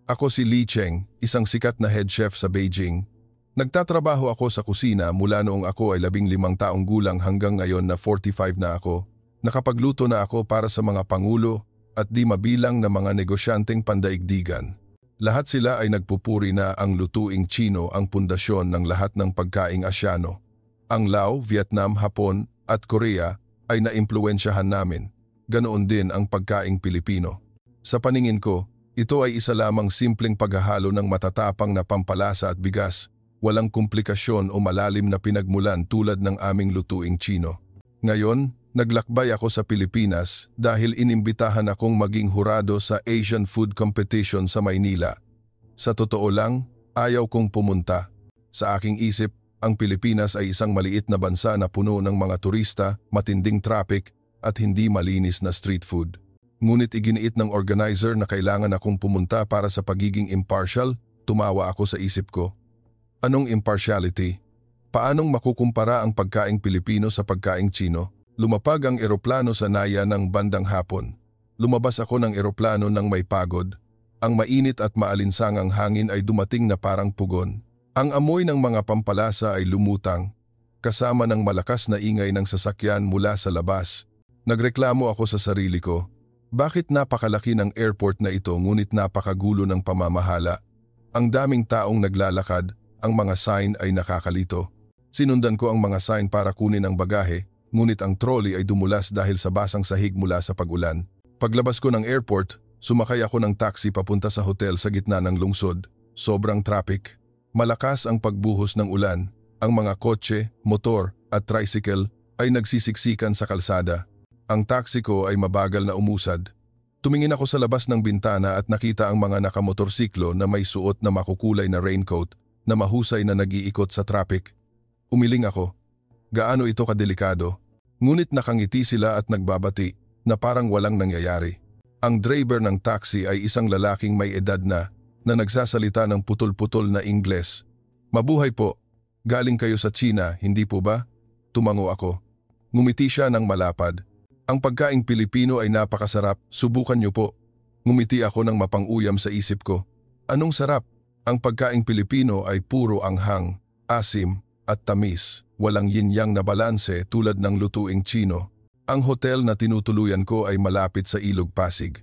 Ako si Li Cheng, isang sikat na head chef sa Beijing. Nagtatrabaho ako sa kusina mula noong ako ay 15 taong gulang hanggang ngayon na 45 na ako. Nakapagluto na ako para sa mga pangulo at di mabilang na mga negosyanteng pandaigdigan. Lahat sila ay nagpupuri na ang lutuing Chino ang pundasyon ng lahat ng pagkaing Asyano. Ang Lao, Vietnam, Hapon at Korea ay naimpluwensyahan namin. Ganoon din ang pagkaing Pilipino. Sa paningin ko, ito ay isa lamang simpleng paghahalo ng matatapang na pampalasa at bigas, walang komplikasyon o malalim na pinagmulan tulad ng aming lutuing Chino. Ngayon, naglakbay ako sa Pilipinas dahil inimbitahan akong maging hurado sa Asian Food Competition sa Maynila. Sa totoo lang, ayaw kong pumunta. Sa aking isip, ang Pilipinas ay isang maliit na bansa na puno ng mga turista, matinding traffic at hindi malinis na street food. Ngunit iginiit ng organizer na kailangan akong pumunta para sa pagiging impartial, tumawa ako sa isip ko. Anong impartiality? Paanong makukumpara ang pagkaing Pilipino sa pagkaing Chino? Lumapag ang eroplano sa Naya ng bandang hapon. Lumabas ako ng eroplano ng may pagod. Ang mainit at maalinsangang hangin ay dumating na parang pugon. Ang amoy ng mga pampalasa ay lumutang, kasama ng malakas na ingay ng sasakyan mula sa labas. Nagreklamo ako sa sarili ko. Bakit napakalaki ng airport na ito ngunit napakagulo ng pamamahala? Ang daming taong naglalakad, ang mga sign ay nakakalito. Sinundan ko ang mga sign para kunin ang bagahe, ngunit ang trolley ay dumulas dahil sa basang sahig mula sa pag-ulan. Paglabas ko ng airport, sumakay ako ng taxi papunta sa hotel sa gitna ng lungsod. Sobrang traffic. Malakas ang pagbuhos ng ulan. Ang mga kotse, motor at tricycle ay nagsisiksikan sa kalsada. Ang taxi ko ay mabagal na umusad. Tumingin ako sa labas ng bintana at nakita ang mga nakamotorsiklo na may suot na makukulay na raincoat na mahusay na nag-iikot sa traffic. Umiling ako. Gaano ito kadelikado? Ngunit nakangiti sila at nagbabati na parang walang nangyayari. Ang driver ng taxi ay isang lalaking may edad na nagsasalita ng putol-putol na Ingles. Mabuhay po. Galing kayo sa China, hindi po ba? Tumango ako. Ngumiti siya ng malapad. Ang pagkaing Pilipino ay napakasarap, subukan niyo po. Ngumiti ako ng mapang-uyam sa isip ko. Anong sarap? Ang pagkaing Pilipino ay puro anghang, asim at tamis. Walang yin-yang na balanse tulad ng lutuing Chino. Ang hotel na tinutuluyan ko ay malapit sa Ilog Pasig.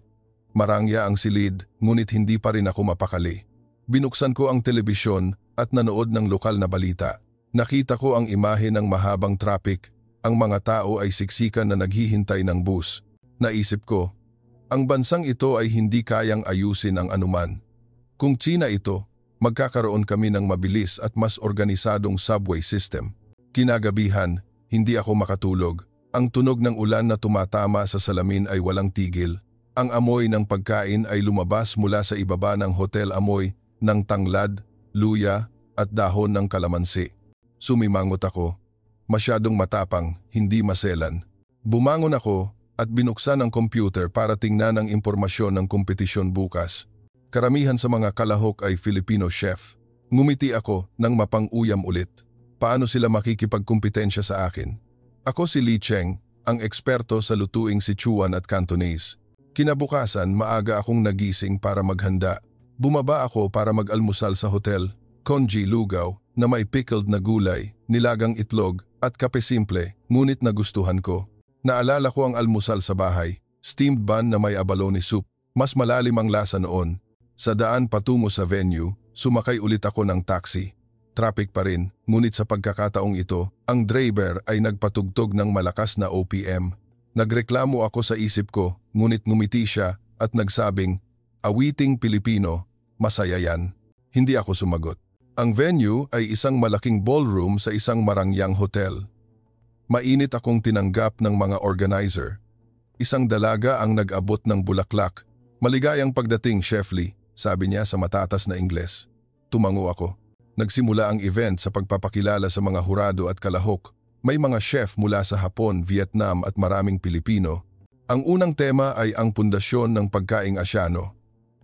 Marangya ang silid, ngunit hindi pa rin ako mapakali. Binuksan ko ang telebisyon at nanood ng lokal na balita. Nakita ko ang imahe ng mahabang traffic. Ang mga tao ay siksikan na naghihintay ng bus. Naisip ko, ang bansang ito ay hindi kayang ayusin ang anuman. Kung China ito, magkakaroon kami ng mabilis at mas organisadong subway system. Kinagabihan, hindi ako makatulog. Ang tunog ng ulan na tumatama sa salamin ay walang tigil. Ang amoy ng pagkain ay lumabas mula sa ibaba ng hotel, amoy ng tanglad, luya at dahon ng kalamansi. Sumimangot ako. Masyadong matapang, hindi maselan. Bumangon ako at binuksan ang computer para tingnan ang impormasyon ng kompetisyon bukas. Karamihan sa mga kalahok ay Filipino chef. Ngumiti ako nang mapang-uyam ulit. Paano sila makikipagkumpetensya sa akin? Ako si Li Cheng, ang eksperto sa lutuing Sichuan at Cantonese. Kinabukasan, maaga akong nagising para maghanda. Bumaba ako para mag-almusal sa hotel. Congee lugaw na may pickled na gulay, nilagang itlog at kape simple, ngunit nagustuhan ko. Naalala ko ang almusal sa bahay, steamed bun na may abalone soup, mas malalim ang lasa noon. Sa daan patungo sa venue, sumakay ulit ako ng taxi. Traffic pa rin, ngunit sa pagkakataong ito, ang driver ay nagpatugtog ng malakas na OPM. Nagreklamo ako sa isip ko, ngunit ngumiti siya at nagsabing, awiting Pilipino, masaya yan. Hindi ako sumagot. Ang venue ay isang malaking ballroom sa isang marangyang hotel. Mainit akong tinanggap ng mga organizer. Isang dalaga ang nag-abot ng bulaklak. Maligayang pagdating, Chef Lee, sabi niya sa matatas na Ingles. Tumango ako. Nagsimula ang event sa pagpapakilala sa mga hurado at kalahok. May mga chef mula sa Hapon, Vietnam at maraming Pilipino. Ang unang tema ay ang pundasyon ng pagkaing Asyano.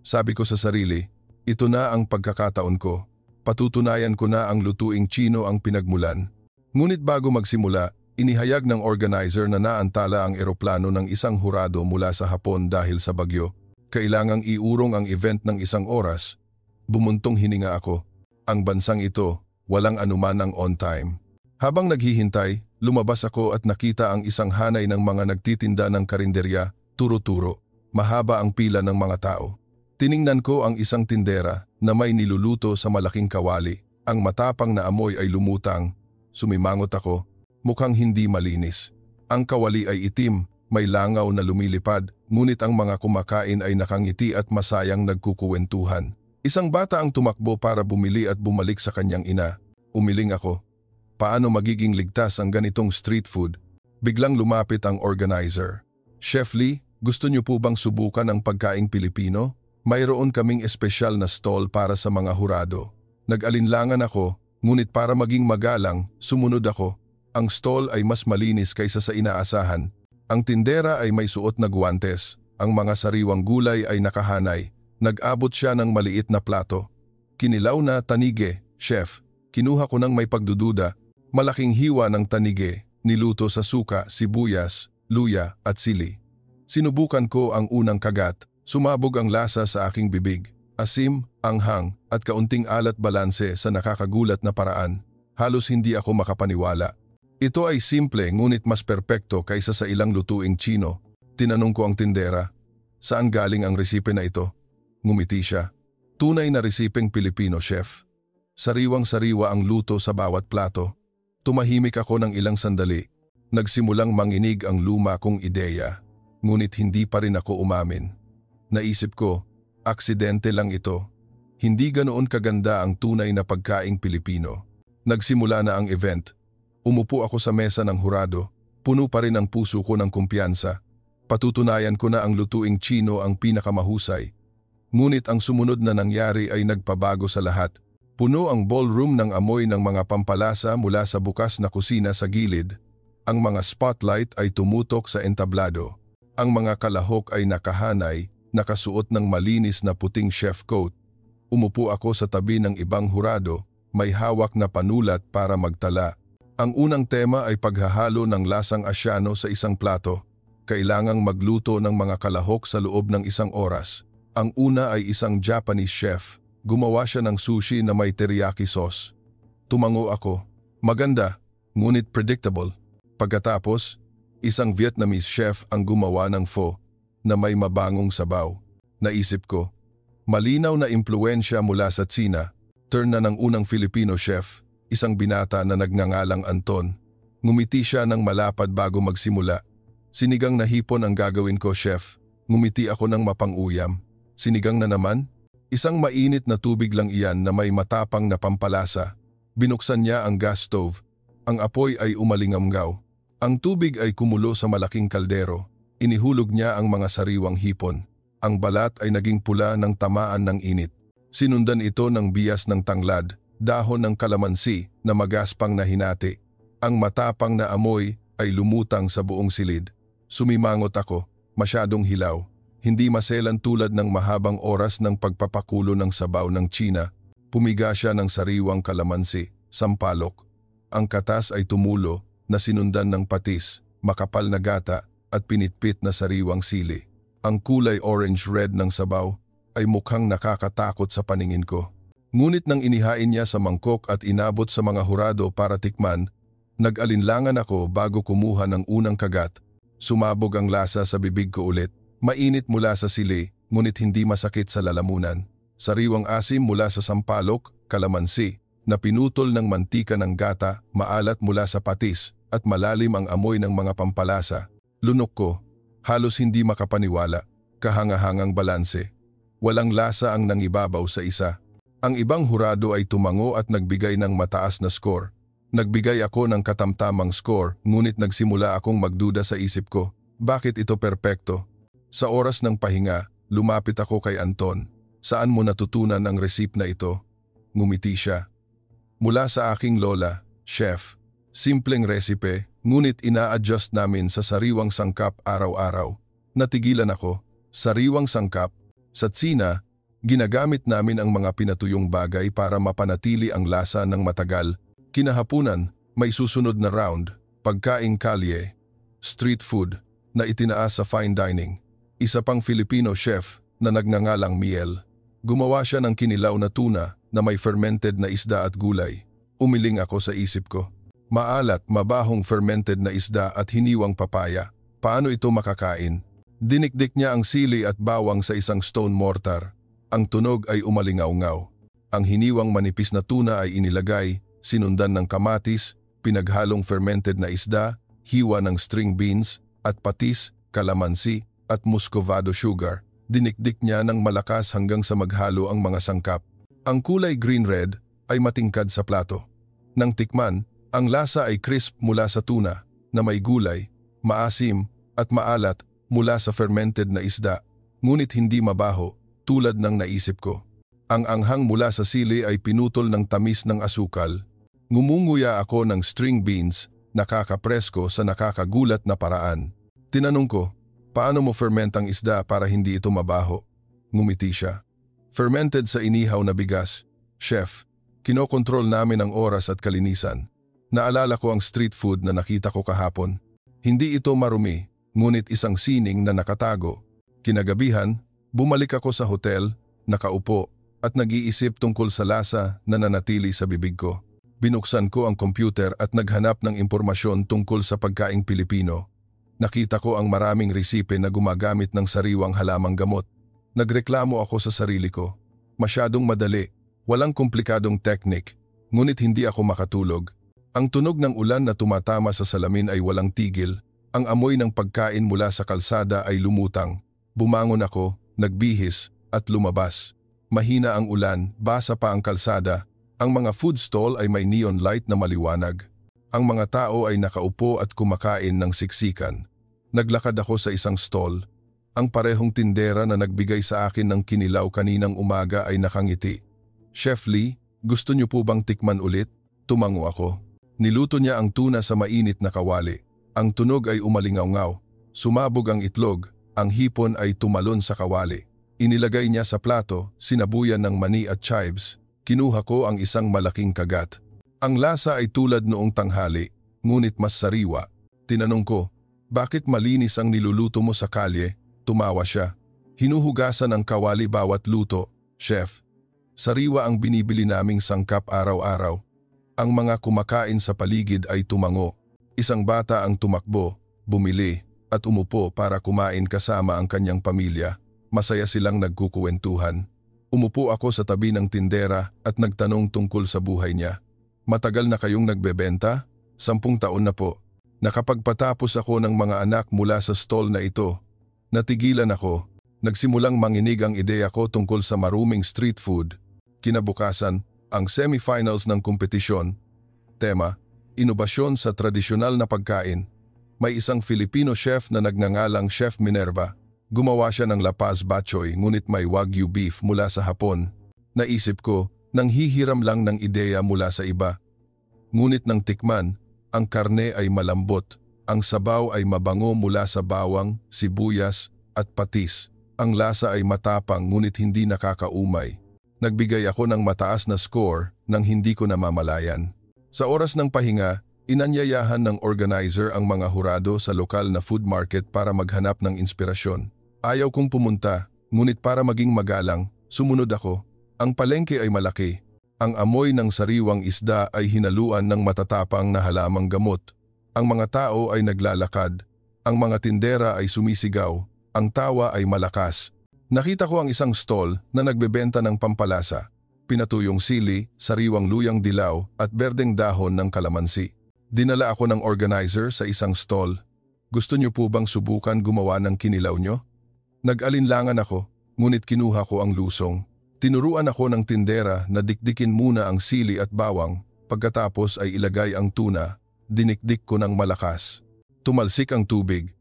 Sabi ko sa sarili, ito na ang pagkakataon ko. Patutunayan ko na ang lutuing Chino ang pinagmulan. Ngunit bago magsimula, inihayag ng organizer na naantala ang eroplano ng isang hurado mula sa Hapon dahil sa bagyo. Kailangang iurong ang event ng 1 oras. Bumuntong hininga ako. Ang bansang ito, walang anuman ang on time. Habang naghihintay, lumabas ako at nakita ang isang hanay ng mga nagtitinda ng karinderya, turo-turo. Mahaba ang pila ng mga tao. Tiningnan ko ang isang tindera na may niluluto sa malaking kawali. Ang matapang na amoy ay lumutang. Sumimangot ako, mukhang hindi malinis. Ang kawali ay itim, may langaw na lumilipad, ngunit ang mga kumakain ay nakangiti at masayang nagkukuwentuhan. Isang bata ang tumakbo para bumili at bumalik sa kanyang ina. Umiling ako. Paano magiging ligtas ang ganitong street food? Biglang lumapit ang organizer. Chef Lee, gusto niyo po bang subukan ang pagkaing Pilipino? Mayroon kaming espesyal na stall para sa mga hurado. Nag-alinlangan ako, ngunit para maging magalang, sumunod ako. Ang stall ay mas malinis kaysa sa inaasahan. Ang tindera ay may suot na guwantes. Ang mga sariwang gulay ay nakahanay. Nag-abot siya ng maliit na plato. Kinilaw na tanige, chef. Kinuha ko ng may pagdududa. Malaking hiwa ng tanige, niluto sa suka, sibuyas, luya at sili. Sinubukan ko ang unang kagat. Sumabog ang lasa sa aking bibig. Asim, anghang at kaunting alat balanse sa nakakagulat na paraan. Halos hindi ako makapaniwala. Ito ay simple ngunit mas perpekto kaysa sa ilang lutuing Chino. Tinanong ko ang tindera, saan galing ang resipe na ito? Ngumiti siya. Tunay na resipeng Pilipino, chef. Sariwang-sariwa ang luto sa bawat plato. Tumahimik ako ng ilang sandali. Nagsimulang manginig ang luma kong ideya. Ngunit hindi pa rin ako umamin. Naisip ko, aksidente lang ito. Hindi ganoon kaganda ang tunay na pagkaing Pilipino. Nagsimula na ang event. Umupo ako sa mesa ng hurado. Puno pa rin ang puso ko ng kumpiyansa. Patutunayan ko na ang lutuing Chino ang pinakamahusay. Ngunit ang sumunod na nangyari ay nagpabago sa lahat. Puno ang ballroom ng amoy ng mga pampalasa mula sa bukas na kusina sa gilid. Ang mga spotlight ay tumutok sa entablado. Ang mga kalahok ay nakahanay, nakasuot ng malinis na puting chef coat. Umupo ako sa tabi ng ibang hurado, may hawak na panulat para magtala. Ang unang tema ay paghahalo ng lasang Asyano sa isang plato. Kailangang magluto ng mga kalahok sa loob ng 1 oras. Ang una ay isang Japanese chef. Gumawa siya ng sushi na may teriyaki sauce. Tumango ako. Maganda, ngunit predictable. Pagkatapos, isang Vietnamese chef ang gumawa ng pho na may mabangong sabaw. Naisip ko, malinaw na impluensya mula sa Tsina. Turn na ng unang Filipino chef, isang binata na nagngangalang Anton. Ngumiti siya ng malapad bago magsimula. Sinigang na hipon ang gagawin ko, chef. Ngumiti ako ng mapang-uyam. Sinigang na naman? Isang mainit na tubig lang iyan na may matapang na pampalasa. Binuksan niya ang gas stove. Ang apoy ay umalingamgaw. Ang tubig ay kumulo sa malaking kaldero. Inihulog niya ang mga sariwang hipon. Ang balat ay naging pula ng tamaan ng init. Sinundan ito ng bias ng tanglad, dahon ng kalamansi na magaspang na hinati. Ang matapang na amoy ay lumutang sa buong silid. Sumimangot ako, masyadong hilaw. Hindi maselan tulad ng mahabang oras ng pagpapakulo ng sabaw ng China. Pumiga siya ng sariwang kalamansi, sampalok. Ang katas ay tumulo na sinundan ng patis, makapal na gata at pinitpit na sariwang sili. Ang kulay orange-red ng sabaw ay mukhang nakakatakot sa paningin ko. Ngunit nang inihain niya sa mangkok at inabot sa mga hurado para tikman, nag-alinlangan ako bago kumuha ng unang kagat. Sumabog ang lasa sa bibig ko ulit. Mainit mula sa sili, ngunit hindi masakit sa lalamunan. Sariwang asim mula sa sampalok, kalamansi, na pinutol ng mantika ng gata, maalat mula sa patis, at malalim ang amoy ng mga pampalasa. Lunok ko, halos hindi makapaniwala, kahangahangang balanse. Walang lasa ang nangibabaw sa isa. Ang ibang hurado ay tumango at nagbigay ng mataas na score. Nagbigay ako ng katamtamang score, ngunit nagsimula akong magduda sa isip ko. Bakit ito perpekto? Sa oras ng pahinga, lumapit ako kay Anton. Saan mo natutunan ang recipe na ito? Ngumiti siya. Mula sa aking lola, chef. Simpleng resipe, ngunit ina-adjust namin sa sariwang sangkap araw-araw. Natigilan ako. Sariwang sangkap. Sa Tsina, ginagamit namin ang mga pinatuyong bagay para mapanatili ang lasa ng matagal. Kinahapunan, may susunod na round, pagkaing kalye, street food, na itinaas sa fine dining. Isa pang Filipino chef, na nagngangalang Miel. Gumawa siya ng kinilaw na tuna na may fermented na isda at gulay. Umiling ako sa isip ko. Maalat, mabahong fermented na isda at hiniwang papaya. Paano ito makakain? Dinikdik niya ang sili at bawang sa isang stone mortar. Ang tunog ay umalingaw-ngaw. Ang hiniwang manipis na tuna ay inilagay, sinundan ng kamatis, pinaghalong fermented na isda, hiwa ng string beans, at patis, kalamansi, at muscovado sugar. Dinikdik niya ng malakas hanggang sa maghalo ang mga sangkap. Ang kulay green-red ay matingkad sa plato. Nang tikman, ang lasa ay crisp mula sa tuna na may gulay, maasim at maalat mula sa fermented na isda, ngunit hindi mabaho tulad ng naisip ko. Ang anghang mula sa sili ay pinutol ng tamis ng asukal. Ngumunguya ako ng string beans, nakakapresko sa nakakagulat na paraan. Tinanong ko, paano mo ferment ang isda para hindi ito mabaho? Ngumiti siya. Fermented sa inihaw na bigas. Chef, kinokontrol namin ang oras at kalinisan. Naalala ko ang street food na nakita ko kahapon. Hindi ito marumi, ngunit isang sining na nakatago. Kinagabihan, bumalik ako sa hotel, nakaupo, at nag-iisip tungkol sa lasa na nanatili sa bibig ko. Binuksan ko ang computer at naghanap ng impormasyon tungkol sa pagkaing Pilipino. Nakita ko ang maraming resipe na gumagamit ng sariwang halamang gamot. Nagreklamo ako sa sarili ko. Masyadong madali, walang komplikadong teknik, ngunit hindi ako makatulog. Ang tunog ng ulan na tumatama sa salamin ay walang tigil. Ang amoy ng pagkain mula sa kalsada ay lumutang. Bumangon ako, nagbihis, at lumabas. Mahina ang ulan, basa pa ang kalsada. Ang mga food stall ay may neon light na maliwanag. Ang mga tao ay nakaupo at kumakain ng siksikan. Naglakad ako sa isang stall. Ang parehong tindera na nagbigay sa akin ng kinilaw kaninang umaga ay nakangiti. Chef Lee, gusto niyo po bang tikman ulit? Tumango ako. Niluto niya ang tuna sa mainit na kawali. Ang tunog ay umalingaw-ngaw. Sumabog ang itlog, ang hipon ay tumalon sa kawali. Inilagay niya sa plato, sinabuyan ng mani at chives. Kinuha ko ang isang malaking kagat. Ang lasa ay tulad noong tanghali, ngunit mas sariwa. Tinanong ko, bakit malinis ang niluluto mo sa kalye? Tumawa siya. Hinuhugasan ang kawali bawat luto, chef. Sariwa ang binibili naming sangkap araw-araw. Ang mga kumakain sa paligid ay tumango. Isang bata ang tumakbo, bumili, at umupo para kumain kasama ang kanyang pamilya. Masaya silang nagkukuwentuhan. Umupo ako sa tabi ng tindera at nagtanong tungkol sa buhay niya. Matagal na kayong nagbebenta? 10 taon na po. Nakapagpatapos ako ng mga anak mula sa stall na ito. Natigilan ako. Nagsimulang manginig ang ideya ko tungkol sa maruming street food. Kinabukasan, ang semifinals ng kompetisyon. Tema, inobasyon sa tradisyonal na pagkain. May isang Filipino chef na nagngangalang Chef Minerva. Gumawa siya ng lapas bachoy ngunit may wagyu beef mula sa Hapon. Naisip ko, nang hihiram lang ng ideya mula sa iba. Ngunit nang tikman, ang karne ay malambot, ang sabaw ay mabango mula sa bawang, sibuyas at patis. Ang lasa ay matapang ngunit hindi nakakaumay. Nagbigay ako ng mataas na score nang hindi ko namamalayan. Sa oras ng pahinga, inanyayahan ng organizer ang mga hurado sa lokal na food market para maghanap ng inspirasyon. Ayaw kong pumunta, ngunit para maging magalang, sumunod ako. Ang palengke ay malaki. Ang amoy ng sariwang isda ay hinaluan ng matatapang na halamang gamot. Ang mga tao ay naglalakad. Ang mga tindera ay sumisigaw. Ang tawa ay malakas. Nakita ko ang isang stall na nagbebenta ng pampalasa. Pinatuyong sili, sariwang luyang dilaw at berdeng dahon ng kalamansi. Dinala ako ng organizer sa isang stall. Gusto niyo po bang subukan gumawa ng kinilaw niyo? Nag-alinlangan ako, ngunit kinuha ko ang lusong. Tinuruan ako ng tindera na dikdikin muna ang sili at bawang, pagkatapos ay ilagay ang tuna, dinikdik ko ng malakas. Tumalsik ang tubig.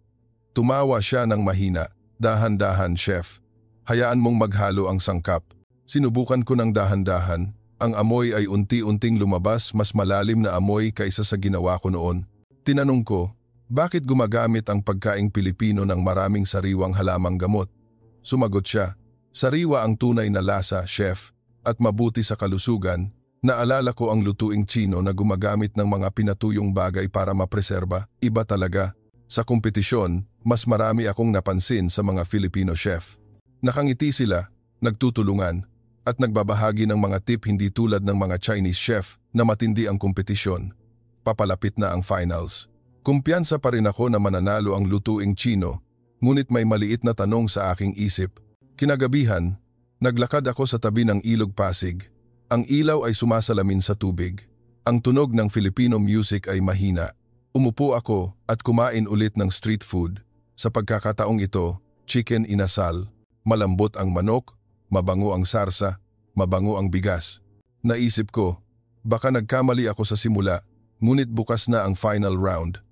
Tumawa siya ng mahina, dahan-dahan chef. Hayaan mong maghalo ang sangkap. Sinubukan ko ng dahan-dahan, ang amoy ay unti-unting lumabas mas malalim na amoy kaysa sa ginawa ko noon. Tinanong ko, bakit gumagamit ang pagkaing Pilipino ng maraming sariwang halamang gamot? Sumagot siya, sariwa ang tunay na lasa, chef, at mabuti sa kalusugan. Naalala ko ang lutuing Tsino na gumagamit ng mga pinatuyong bagay para mapreserba. Iba talaga. Sa kompetisyon, mas marami akong napansin sa mga Filipino chef. Nakangiti sila, nagtutulungan, at nagbabahagi ng mga tip hindi tulad ng mga Chinese chef na matindi ang kompetisyon. Papalapit na ang finals. Kumpiyansa pa rin ako na mananalo ang lutuing Chino, ngunit may maliit na tanong sa aking isip. Kinagabihan, naglakad ako sa tabi ng Ilog Pasig. Ang ilaw ay sumasalamin sa tubig. Ang tunog ng Filipino music ay mahina. Umupo ako at kumain ulit ng street food. Sa pagkakataong ito, chicken inasal. Malambot ang manok, mabango ang sarsa, mabango ang bigas. Naisip ko, baka nagkamali ako sa simula, ngunit bukas na ang final round.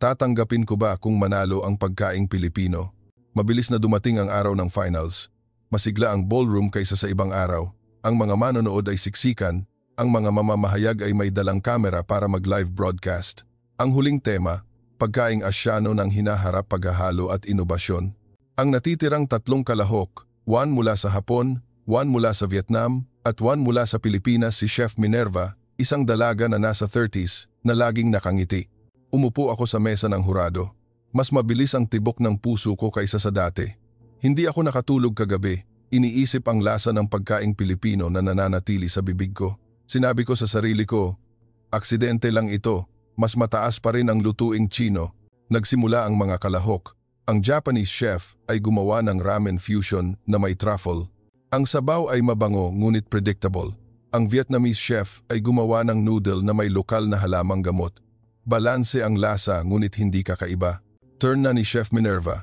Tatanggapin ko ba kung manalo ang pagkaing Pilipino? Mabilis na dumating ang araw ng finals. Masigla ang ballroom kaysa sa ibang araw. Ang mga manonood ay siksikan, ang mga mamamahayag ay may dalang kamera para mag-live broadcast. Ang huling tema, pagkaing Asyano ng hinaharap paghahalo at inobasyon. Ang natitirang 3 kalahok, 1 mula sa Hapon, 1 mula sa Vietnam, at 1 mula sa Pilipinas si Chef Minerva, isang dalaga na nasa 30s na laging nakangiti. Umupo ako sa mesa ng hurado. Mas mabilis ang tibok ng puso ko kaysa sa dati. Hindi ako nakatulog kagabi. Iniisip ang lasa ng pagkaing Pilipino na nananatili sa bibig ko. Sinabi ko sa sarili ko, aksidente lang ito. Mas mataas pa rin ang lutuing Chino. Nagsimula ang mga kalahok. Ang Japanese chef ay gumawa ng ramen fusion na may truffle. Ang sabaw ay mabango ngunit predictable. Ang Vietnamese chef ay gumawa ng noodle na may lokal na halamang gamot. Balanse ang lasa ngunit hindi kakaiba. Turn na ni Chef Minerva.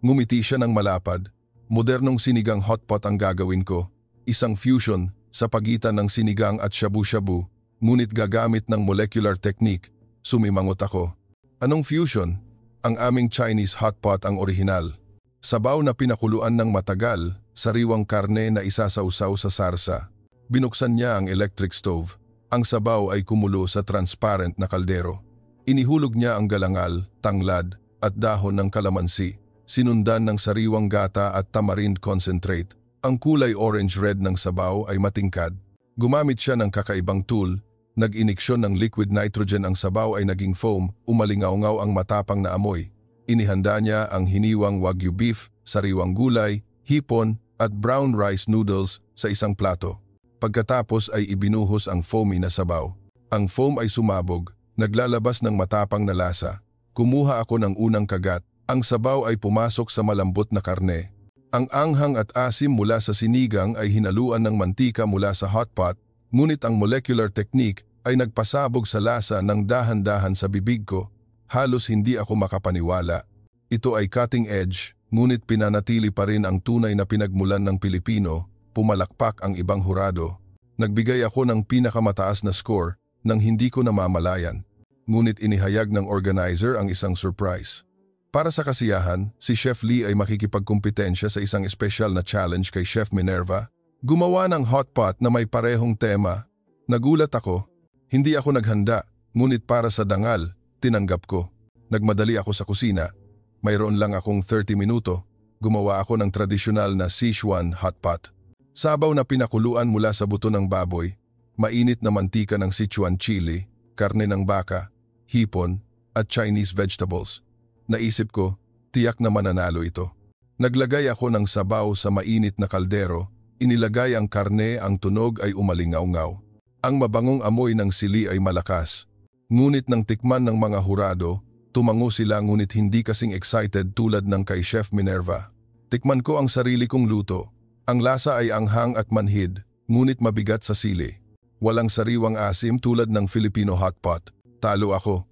Ngumiti siya ng malapad. Modernong sinigang hotpot ang gagawin ko. Isang fusion sa pagitan ng sinigang at shabu-shabu, ngunit gagamit ng molecular technique. Sumimangot ako. Anong fusion? Ang aming Chinese hotpot ang orihinal. Sabaw na pinakuluan ng matagal, sariwang karne na isasausaw sa sarsa. Binuksan niya ang electric stove. Ang sabaw ay kumulo sa transparent na kaldero. Inihulog niya ang galangal, tanglad, at dahon ng kalamansi, sinundan ng sariwang gata at tamarind concentrate. Ang kulay orange-red ng sabaw ay matingkad. Gumamit siya ng kakaibang tool, nag-iniksyon ng liquid nitrogen ang sabaw ay naging foam, umalingaw-ngaw ang matapang na amoy. Inihanda niya ang hiniwang wagyu beef, sariwang gulay, hipon, at brown rice noodles sa isang plato. Pagkatapos ay ibinuhos ang foamy na sabaw. Ang foam ay sumabog, naglalabas ng matapang na lasa. Kumuha ako ng unang kagat. Ang sabaw ay pumasok sa malambot na karne. Ang anghang at asim mula sa sinigang ay hinaluan ng mantika mula sa hotpot, ngunit ang molecular technique ay nagpasabog sa lasa ng dahan-dahan sa bibig ko. Halos hindi ako makapaniwala. Ito ay cutting edge, ngunit pinanatili pa rin ang tunay na pinagmulan ng Pilipino. Pumalakpak ang ibang hurado. Nagbigay ako ng pinakamataas na score nang hindi ko namamalayan. Ngunit inihayag ng organizer ang isang surprise. Para sa kasiyahan, si Chef Lee ay makikipagkumpetensya sa isang espesyal na challenge kay Chef Minerva. Gumawa ng hotpot na may parehong tema. Nagulat ako. Hindi ako naghanda, ngunit para sa dangal, tinanggap ko. Nagmadali ako sa kusina. Mayroon lang akong 30 minuto. Gumawa ako ng tradisyonal na Sichuan hotpot. Sabaw na pinakuluan mula sa buto ng baboy, mainit na mantika ng Sichuan chili, karne ng baka, hipon, at Chinese vegetables. Naisip ko, tiyak na mananalo ito. Naglagay ako ng sabaw sa mainit na kaldero, inilagay ang karne, ang tunog ay umalingaw-ngaw. Ang mabangong amoy ng sili ay malakas. Ngunit nang tikman ng mga hurado, tumango sila ngunit hindi kasing excited tulad ng kay Chef Minerva. Tikman ko ang sarili kong luto. Ang lasa ay anghang at manhid, ngunit mabigat sa sili. Walang sariwang asim tulad ng Filipino hotpot. Talo ako.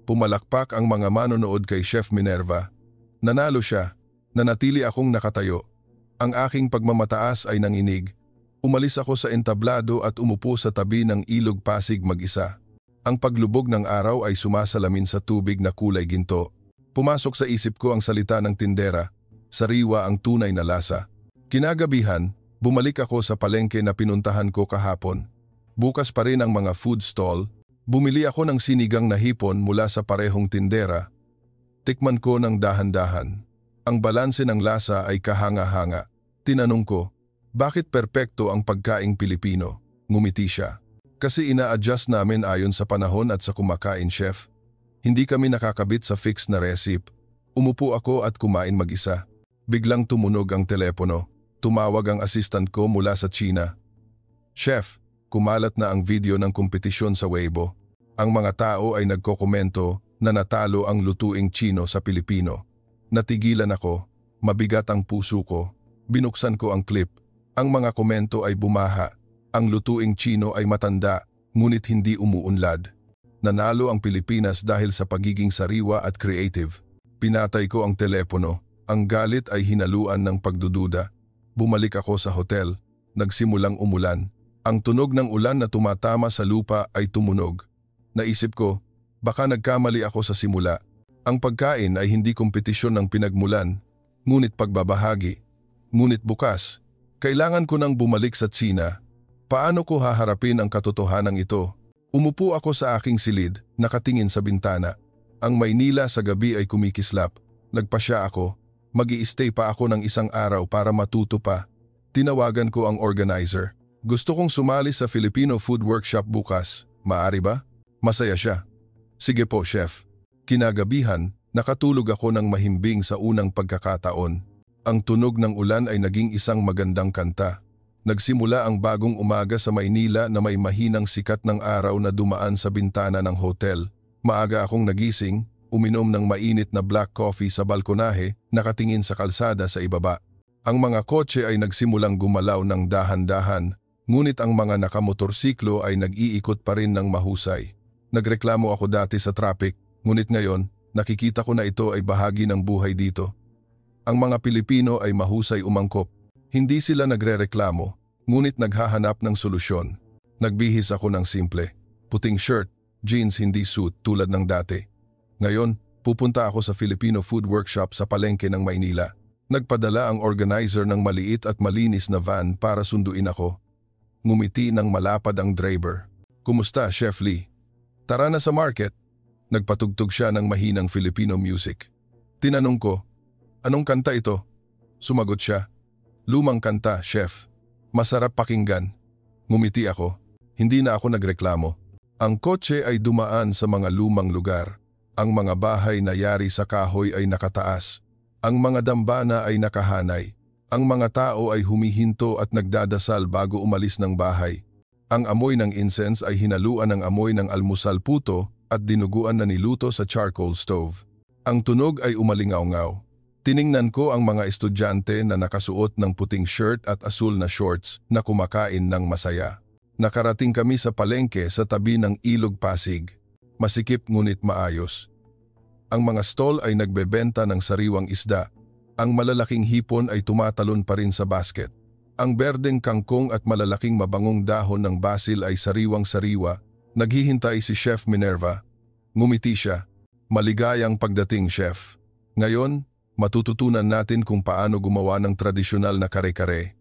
Pumalakpak ang mga manonood kay Chef Minerva. Nanalo siya. Nanatili akong nakatayo. Ang aking pagmamataas ay nanginig. Umalis ako sa entablado at umupo sa tabi ng Ilog Pasig mag-isa. Ang paglubog ng araw ay sumasalamin sa tubig na kulay ginto. Pumasok sa isip ko ang salita ng tindera. Sariwa ang tunay na lasa. Kinagabihan, bumalik ako sa palengke na pinuntahan ko kahapon. Bukas pa rin ang mga food stall. Bumili ako ng sinigang na hipon mula sa parehong tindera. Tikman ko ng dahan-dahan. Ang balanse ng lasa ay kahanga-hanga. Tinanong ko, bakit perpekto ang pagkaing Pilipino? Ngumiti siya. Kasi ina-adjust namin ayon sa panahon at sa kumakain, chef. Hindi kami nakakabit sa fixed na recipe. Umupo ako at kumain mag-isa. Biglang tumunog ang telepono. Tumawag ang assistant ko mula sa China. Chef, kumalat na ang video ng kompetisyon sa Weibo. Ang mga tao ay nagkokomento na natalo ang lutuing Chino sa Pilipino. Natigilan ako, mabigat ang puso ko. Binuksan ko ang clip. Ang mga komento ay bumaha. Ang lutuing Chino ay matanda, ngunit hindi umuunlad. Nanalo ang Pilipinas dahil sa pagiging sariwa at creative. Pinatay ko ang telepono. Ang galit ay hinaluan ng pagdududa. Bumalik ako sa hotel. Nagsimulang umulan. Ang tunog ng ulan na tumatama sa lupa ay tumunog. Naisip ko, baka nagkamali ako sa simula. Ang pagkain ay hindi kompetisyon ng pinagmulan, ngunit pagbabahagi. Ngunit bukas, kailangan ko nang bumalik sa Tsina. Paano ko haharapin ang katotohanan ito? Umupo ako sa aking silid, nakatingin sa bintana. Ang Maynila sa gabi ay kumikislap. Nagpasya ako. Mag-i-stay pa ako ng isang araw para matuto pa. Tinawagan ko ang organizer. Gusto kong sumali sa Filipino Food Workshop bukas. Maari ba? Masaya siya. Sige po, chef. Kinagabihan, nakatulog ako ng mahimbing sa unang pagkakataon. Ang tunog ng ulan ay naging isang magandang kanta. Nagsimula ang bagong umaga sa Maynila na may mahinang sikat ng araw na dumaan sa bintana ng hotel. Maaga akong nagising, uminom ng mainit na black coffee sa balkonahe, nakatingin sa kalsada sa ibaba. Ang mga kotse ay nagsimulang gumalaw ng dahan-dahan, ngunit ang mga nakamotorsiklo ay nag-iikot pa rin ng mahusay. Nagreklamo ako dati sa traffic, ngunit ngayon, nakikita ko na ito ay bahagi ng buhay dito. Ang mga Pilipino ay mahusay umangkop. Hindi sila nagrereklamo, ngunit naghahanap ng solusyon. Nagbihis ako ng simple. Puting shirt, jeans hindi suit tulad ng dati. Ngayon, pupunta ako sa Filipino Food Workshop sa palengke ng Maynila. Nagpadala ang organizer ng maliit at malinis na van para sunduin ako. Ngumiti ng malapad ang driver. Kumusta, Chef Lee? Tara na sa market. Nagpatugtog siya ng mahinang Filipino music. Tinanong ko, anong kanta ito? Sumagot siya, lumang kanta, chef. Masarap pakinggan. Ngumiti ako. Hindi na ako nagreklamo. Ang kotse ay dumaan sa mga lumang lugar. Ang mga bahay na yari sa kahoy ay nakataas. Ang mga dambana ay nakahanay. Ang mga tao ay humihinto at nagdadasal bago umalis ng bahay. Ang amoy ng incense ay hinaluan ng amoy ng almusal puto at dinuguan na niluto sa charcoal stove. Ang tunog ay umalingaw-ngaw. Tiningnan ko ang mga estudyante na nakasuot ng puting shirt at asul na shorts na kumakain ng masaya. Nakarating kami sa palengke sa tabi ng Ilog Pasig. Masikip ngunit maayos. Ang mga stall ay nagbebenta ng sariwang isda. Ang malalaking hipon ay tumatalon pa rin sa basket. Ang berdeng kangkong at malalaking mabangong dahon ng basil ay sariwang-sariwa. Naghihintay si Chef Minerva. Ngumiti siya. Maligayang pagdating, chef. Ngayon, matututunan natin kung paano gumawa ng tradisyonal na kare-kare.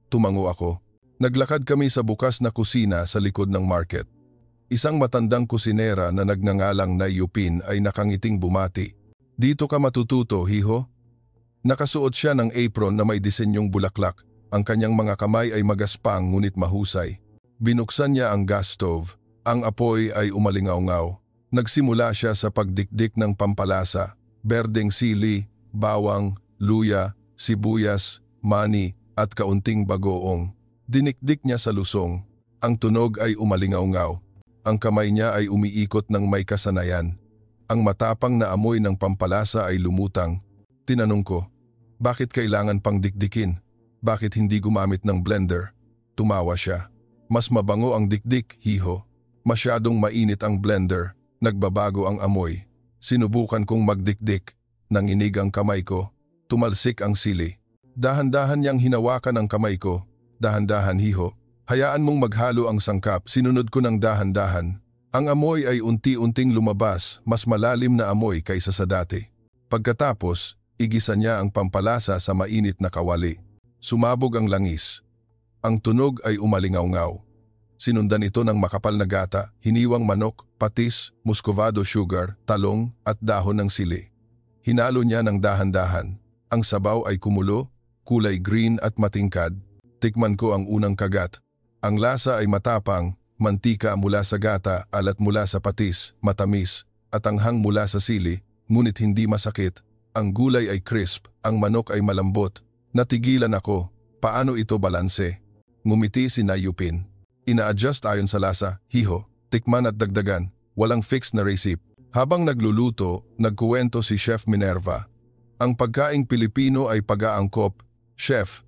Tumango ako. Naglakad kami sa bukas na kusina sa likod ng market. Isang matandang kusinera na nagngangalang na Yupin ay nakangiting bumati. Dito ka matututo, hiho? Nakasuot siya ng apron na may disenyong bulaklak. Ang kanyang mga kamay ay magaspang ngunit mahusay. Binuksan niya ang gas stove. Ang apoy ay umalingaw-ngaw. Nagsimula siya sa pagdikdik ng pampalasa, berdeng sili, bawang, luya, sibuyas, mani at kaunting bagoong. Dinikdik niya sa lusong. Ang tunog ay umalingaw-ngaw. Ang kamay niya ay umiikot ng may kasanayan. Ang matapang na amoy ng pampalasa ay lumutang. Tinanong ko, bakit kailangan pang dikdikin? Bakit hindi gumamit ng blender? Tumawa siya. Mas mabango ang dikdik, hiho. Masyadong mainit ang blender. Nagbabago ang amoy. Sinubukan kong magdikdik. Nanginig ang kamay ko. Tumalsik ang sili. Dahan-dahan niyang hinawakan ang kamay ko. Dahan-dahan, hiho. Hayaan mong maghalo ang sangkap. Sinunod ko ng dahan-dahan. Ang amoy ay unti-unting lumabas. Mas malalim na amoy kaysa sa dati. Pagkatapos, igisa niya ang pampalasa sa mainit na kawali. Sumabog ang langis. Ang tunog ay umalingaw-ngaw. Sinundan ito ng makapal na gata, hiniwang manok, patis, muscovado sugar, talong at dahon ng sili. Hinalo niya ng dahan-dahan. Ang sabaw ay kumulo, kulay green at matingkad. Tikman ko ang unang kagat. Ang lasa ay matapang, mantika mula sa gata, alat mula sa patis, matamis, at anghang mula sa sili, ngunit hindi masakit. Ang gulay ay crisp, Ang manok ay malambot. Natigilan ako. Paano ito balanse? Ngumiti si Na Yupin. Ina-adjust ayon sa lasa, hiho, tikman at dagdagan. Walang fixed na recipe. Habang nagluluto, nagkuwento si Chef Minerva. Ang pagkaing Pilipino ay pag-aangkop. Chef,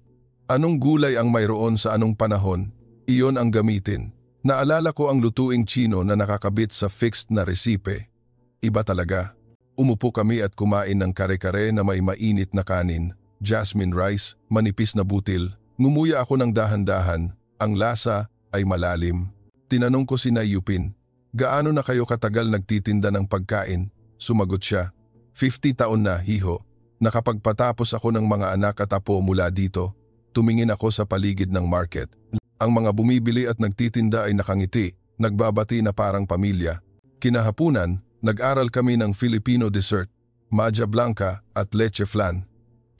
anong gulay ang mayroon sa anong panahon? Iyon ang gamitin. Naalala ko ang lutuing Chino na nakakabit sa fixed na resipe. Iba talaga. Umupo kami at kumain ng kare-kare na may mainit na kanin, jasmine rice, manipis na butil. Ngumuya ako ng dahan-dahan. Ang lasa ay malalim. Tinanong ko si Na Yupin, gaano na kayo katagal nagtitinda ng pagkain? Sumagot siya, 50 taon na, hiho. Nakapagpatapos ako ng mga anak at apo mula dito. Tumingin ako sa paligid ng market. Ang mga bumibili at nagtitinda ay nakangiti, nagbabati na parang pamilya. Kinahapunan, nag-aral kami ng Filipino dessert, madja blanca at leche flan.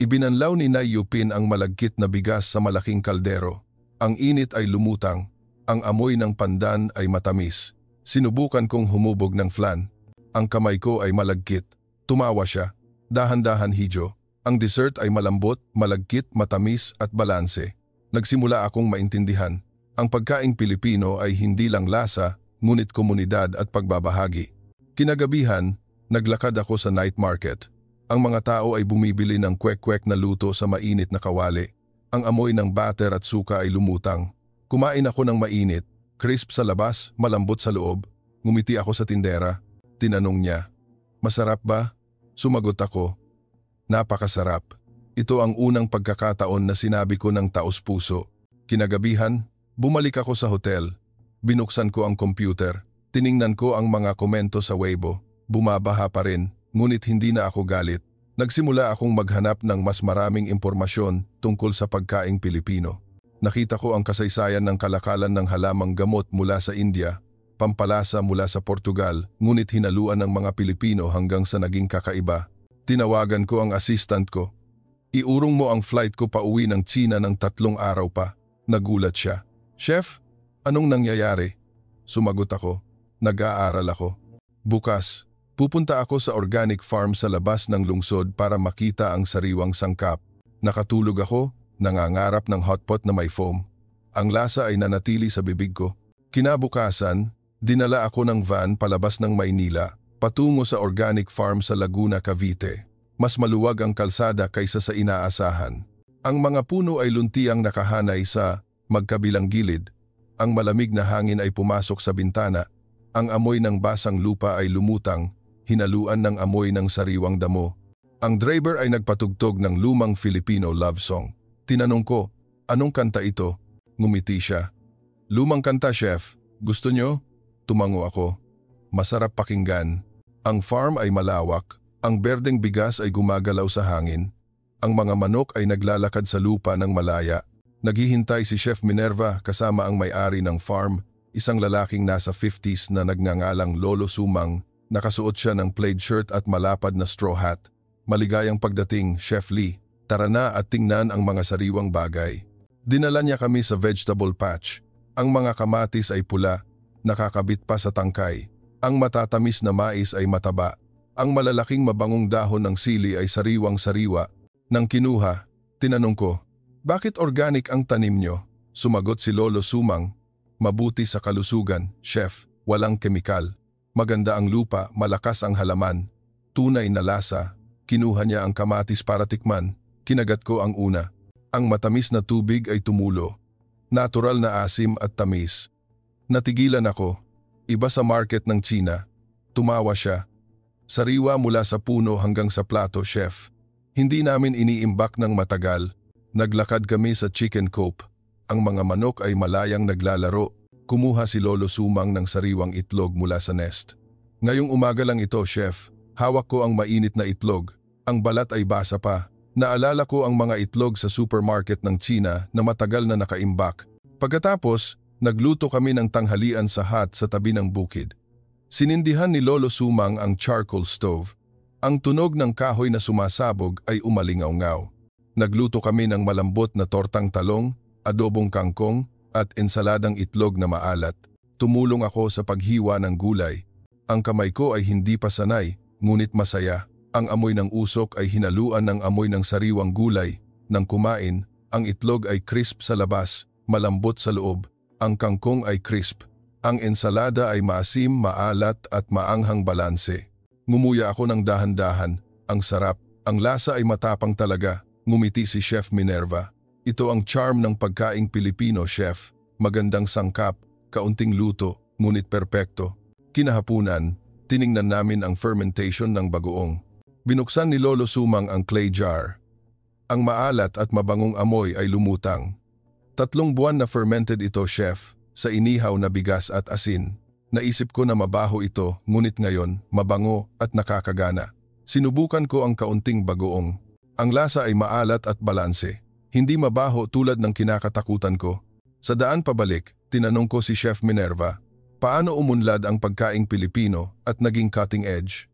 Ibinanlaw ni Na Yupin ang malagkit na bigas sa malaking kaldero. Ang init ay lumutang, ang amoy ng pandan ay matamis. Sinubukan kong humubog ng flan. Ang kamay ko ay malagkit. Tumawa siya. Dahan-dahan hijo. Ang dessert ay malambot, malagkit, matamis at balanse. Nagsimula akong maintindihan. Ang pagkaing Pilipino ay hindi lang lasa, ngunit komunidad at pagbabahagi. Kinagabihan, naglakad ako sa night market. Ang mga tao ay bumibili ng kwek-kwek na luto sa mainit na kawali. Ang amoy ng batter at suka ay lumutang. Kumain ako ng mainit, crisp sa labas, malambot sa loob. Ngumiti ako sa tindera. Tinanong niya, "Masarap ba?" Sumagot ako, "Napakasarap." Ito ang unang pagkakataon na sinabi ko ng taos-puso. Kinagabihan, bumalik ako sa hotel. Binuksan ko ang computer. Tiningnan ko ang mga komento sa Weibo. Bumabaha pa rin, ngunit hindi na ako galit. Nagsimula akong maghanap ng mas maraming impormasyon tungkol sa pagkaing Pilipino. Nakita ko ang kasaysayan ng kalakalan ng halamang gamot mula sa India, pampalasa mula sa Portugal, ngunit hinaluan ng mga Pilipino hanggang sa naging kakaiba. Tinawagan ko ang assistant ko. "Iurong mo ang flight ko pauwi ng China ng 3 araw pa." Nagulat siya. "Chef, anong nangyayari?" Sumagot ako, "Nag-aaral ako. Bukas, pupunta ako sa organic farm sa labas ng lungsod para makita ang sariwang sangkap." Nakatulog ako, nangangarap ng hotpot na may foam. Ang lasa ay nanatili sa bibig ko. Kinabukasan, dinala ako ng van palabas ng Maynila, patungo sa organic farm sa Laguna, Cavite. Mas maluwag ang kalsada kaysa sa inaasahan. Ang mga puno ay luntiang nakahanay sa magkabilang gilid. Ang malamig na hangin ay pumasok sa bintana. Ang amoy ng basang lupa ay lumutang, hinaluan ng amoy ng sariwang damo. Ang driver ay nagpatugtog ng lumang Filipino love song. Tinanong ko, "Anong kanta ito?" Ngumiti siya. "Lumang kanta, chef. Gusto nyo?" Tumango ako. Masarap pakinggan. Ang farm ay malawak. Ang berdeng bigas ay gumagalaw sa hangin. Ang mga manok ay naglalakad sa lupa ng malaya. Naghihintay si Chef Minerva kasama ang may-ari ng farm, isang lalaking nasa 50s na nagngangalang Lolo Sumang. Nakasuot siya ng plaid shirt at malapad na straw hat. "Maligayang pagdating, Chef Lee. Tara na at tingnan ang mga sariwang bagay." Dinala niya kami sa vegetable patch. Ang mga kamatis ay pula, nakakabit pa sa tangkay. Ang matatamis na mais ay mataba. Ang malalaking mabangong dahon ng sili ay sariwang-sariwa. Nang kinuha, tinanong ko, "Bakit organic ang tanim nyo?" Sumagot si Lolo Sumang, "Mabuti sa kalusugan, chef, walang kemikal. Maganda ang lupa, malakas ang halaman. Tunay na lasa." Kinuha niya ang kamatis para tikman. Kinagat ko ang una. Ang matamis na tubig ay tumulo. Natural na asim at tamis. Natigilan ako. Iba sa market ng China. Tumawa siya. "Sariwa mula sa puno hanggang sa plato, chef. Hindi namin iniimbak ng matagal." Naglakad kami sa chicken coop. Ang mga manok ay malayang naglalaro. Kumuha si Lolo Sumang ng sariwang itlog mula sa nest. "Ngayong umaga lang ito, chef. Hawak ko ang mainit na itlog. Ang balat ay basa pa. Naalala ko ang mga itlog sa supermarket ng China na matagal na nakaimbak." Pagkatapos, nagluto kami ng tanghalian sa hut sa tabi ng bukid. Sinindihan ni Lolo Sumang ang charcoal stove. Ang tunog ng kahoy na sumasabog ay umalingaw-ngaw. Nagluto kami ng malambot na tortang talong, adobong kangkong at ensaladang itlog na maalat. Tumulong ako sa paghiwa ng gulay. Ang kamay ko ay hindi pa sanay, ngunit masaya. Ang amoy ng usok ay hinaluan ng amoy ng sariwang gulay. Nang kumain, ang itlog ay crisp sa labas, malambot sa loob. Ang kangkong ay crisp. Ang ensalada ay maasim, maalat at maanghang balanse. Ngumuya ako ng dahan-dahan. Ang sarap. Ang lasa ay matapang talaga. Ngumiti si Chef Minerva. Ito ang charm ng pagkaing Pilipino, Chef. Magandang sangkap, kaunting luto, ngunit perpekto. Kinahapunan, tiningnan namin ang fermentation ng bagoong. Binuksan ni Lolo Sumang ang clay jar. Ang maalat at mabangong amoy ay lumutang. 3 buwan na fermented ito, Chef, sa inihaw na bigas at asin. Naisip ko na mabaho ito, ngunit ngayon, mabango at nakakagana. Sinubukan ko ang kaunting bagoong. Ang lasa ay maalat at balanse. Hindi mabaho tulad ng kinakatakutan ko. Sa daan pabalik, tinanong ko si Chef Minerva, paano umunlad ang pagkaing Pilipino at naging cutting edge?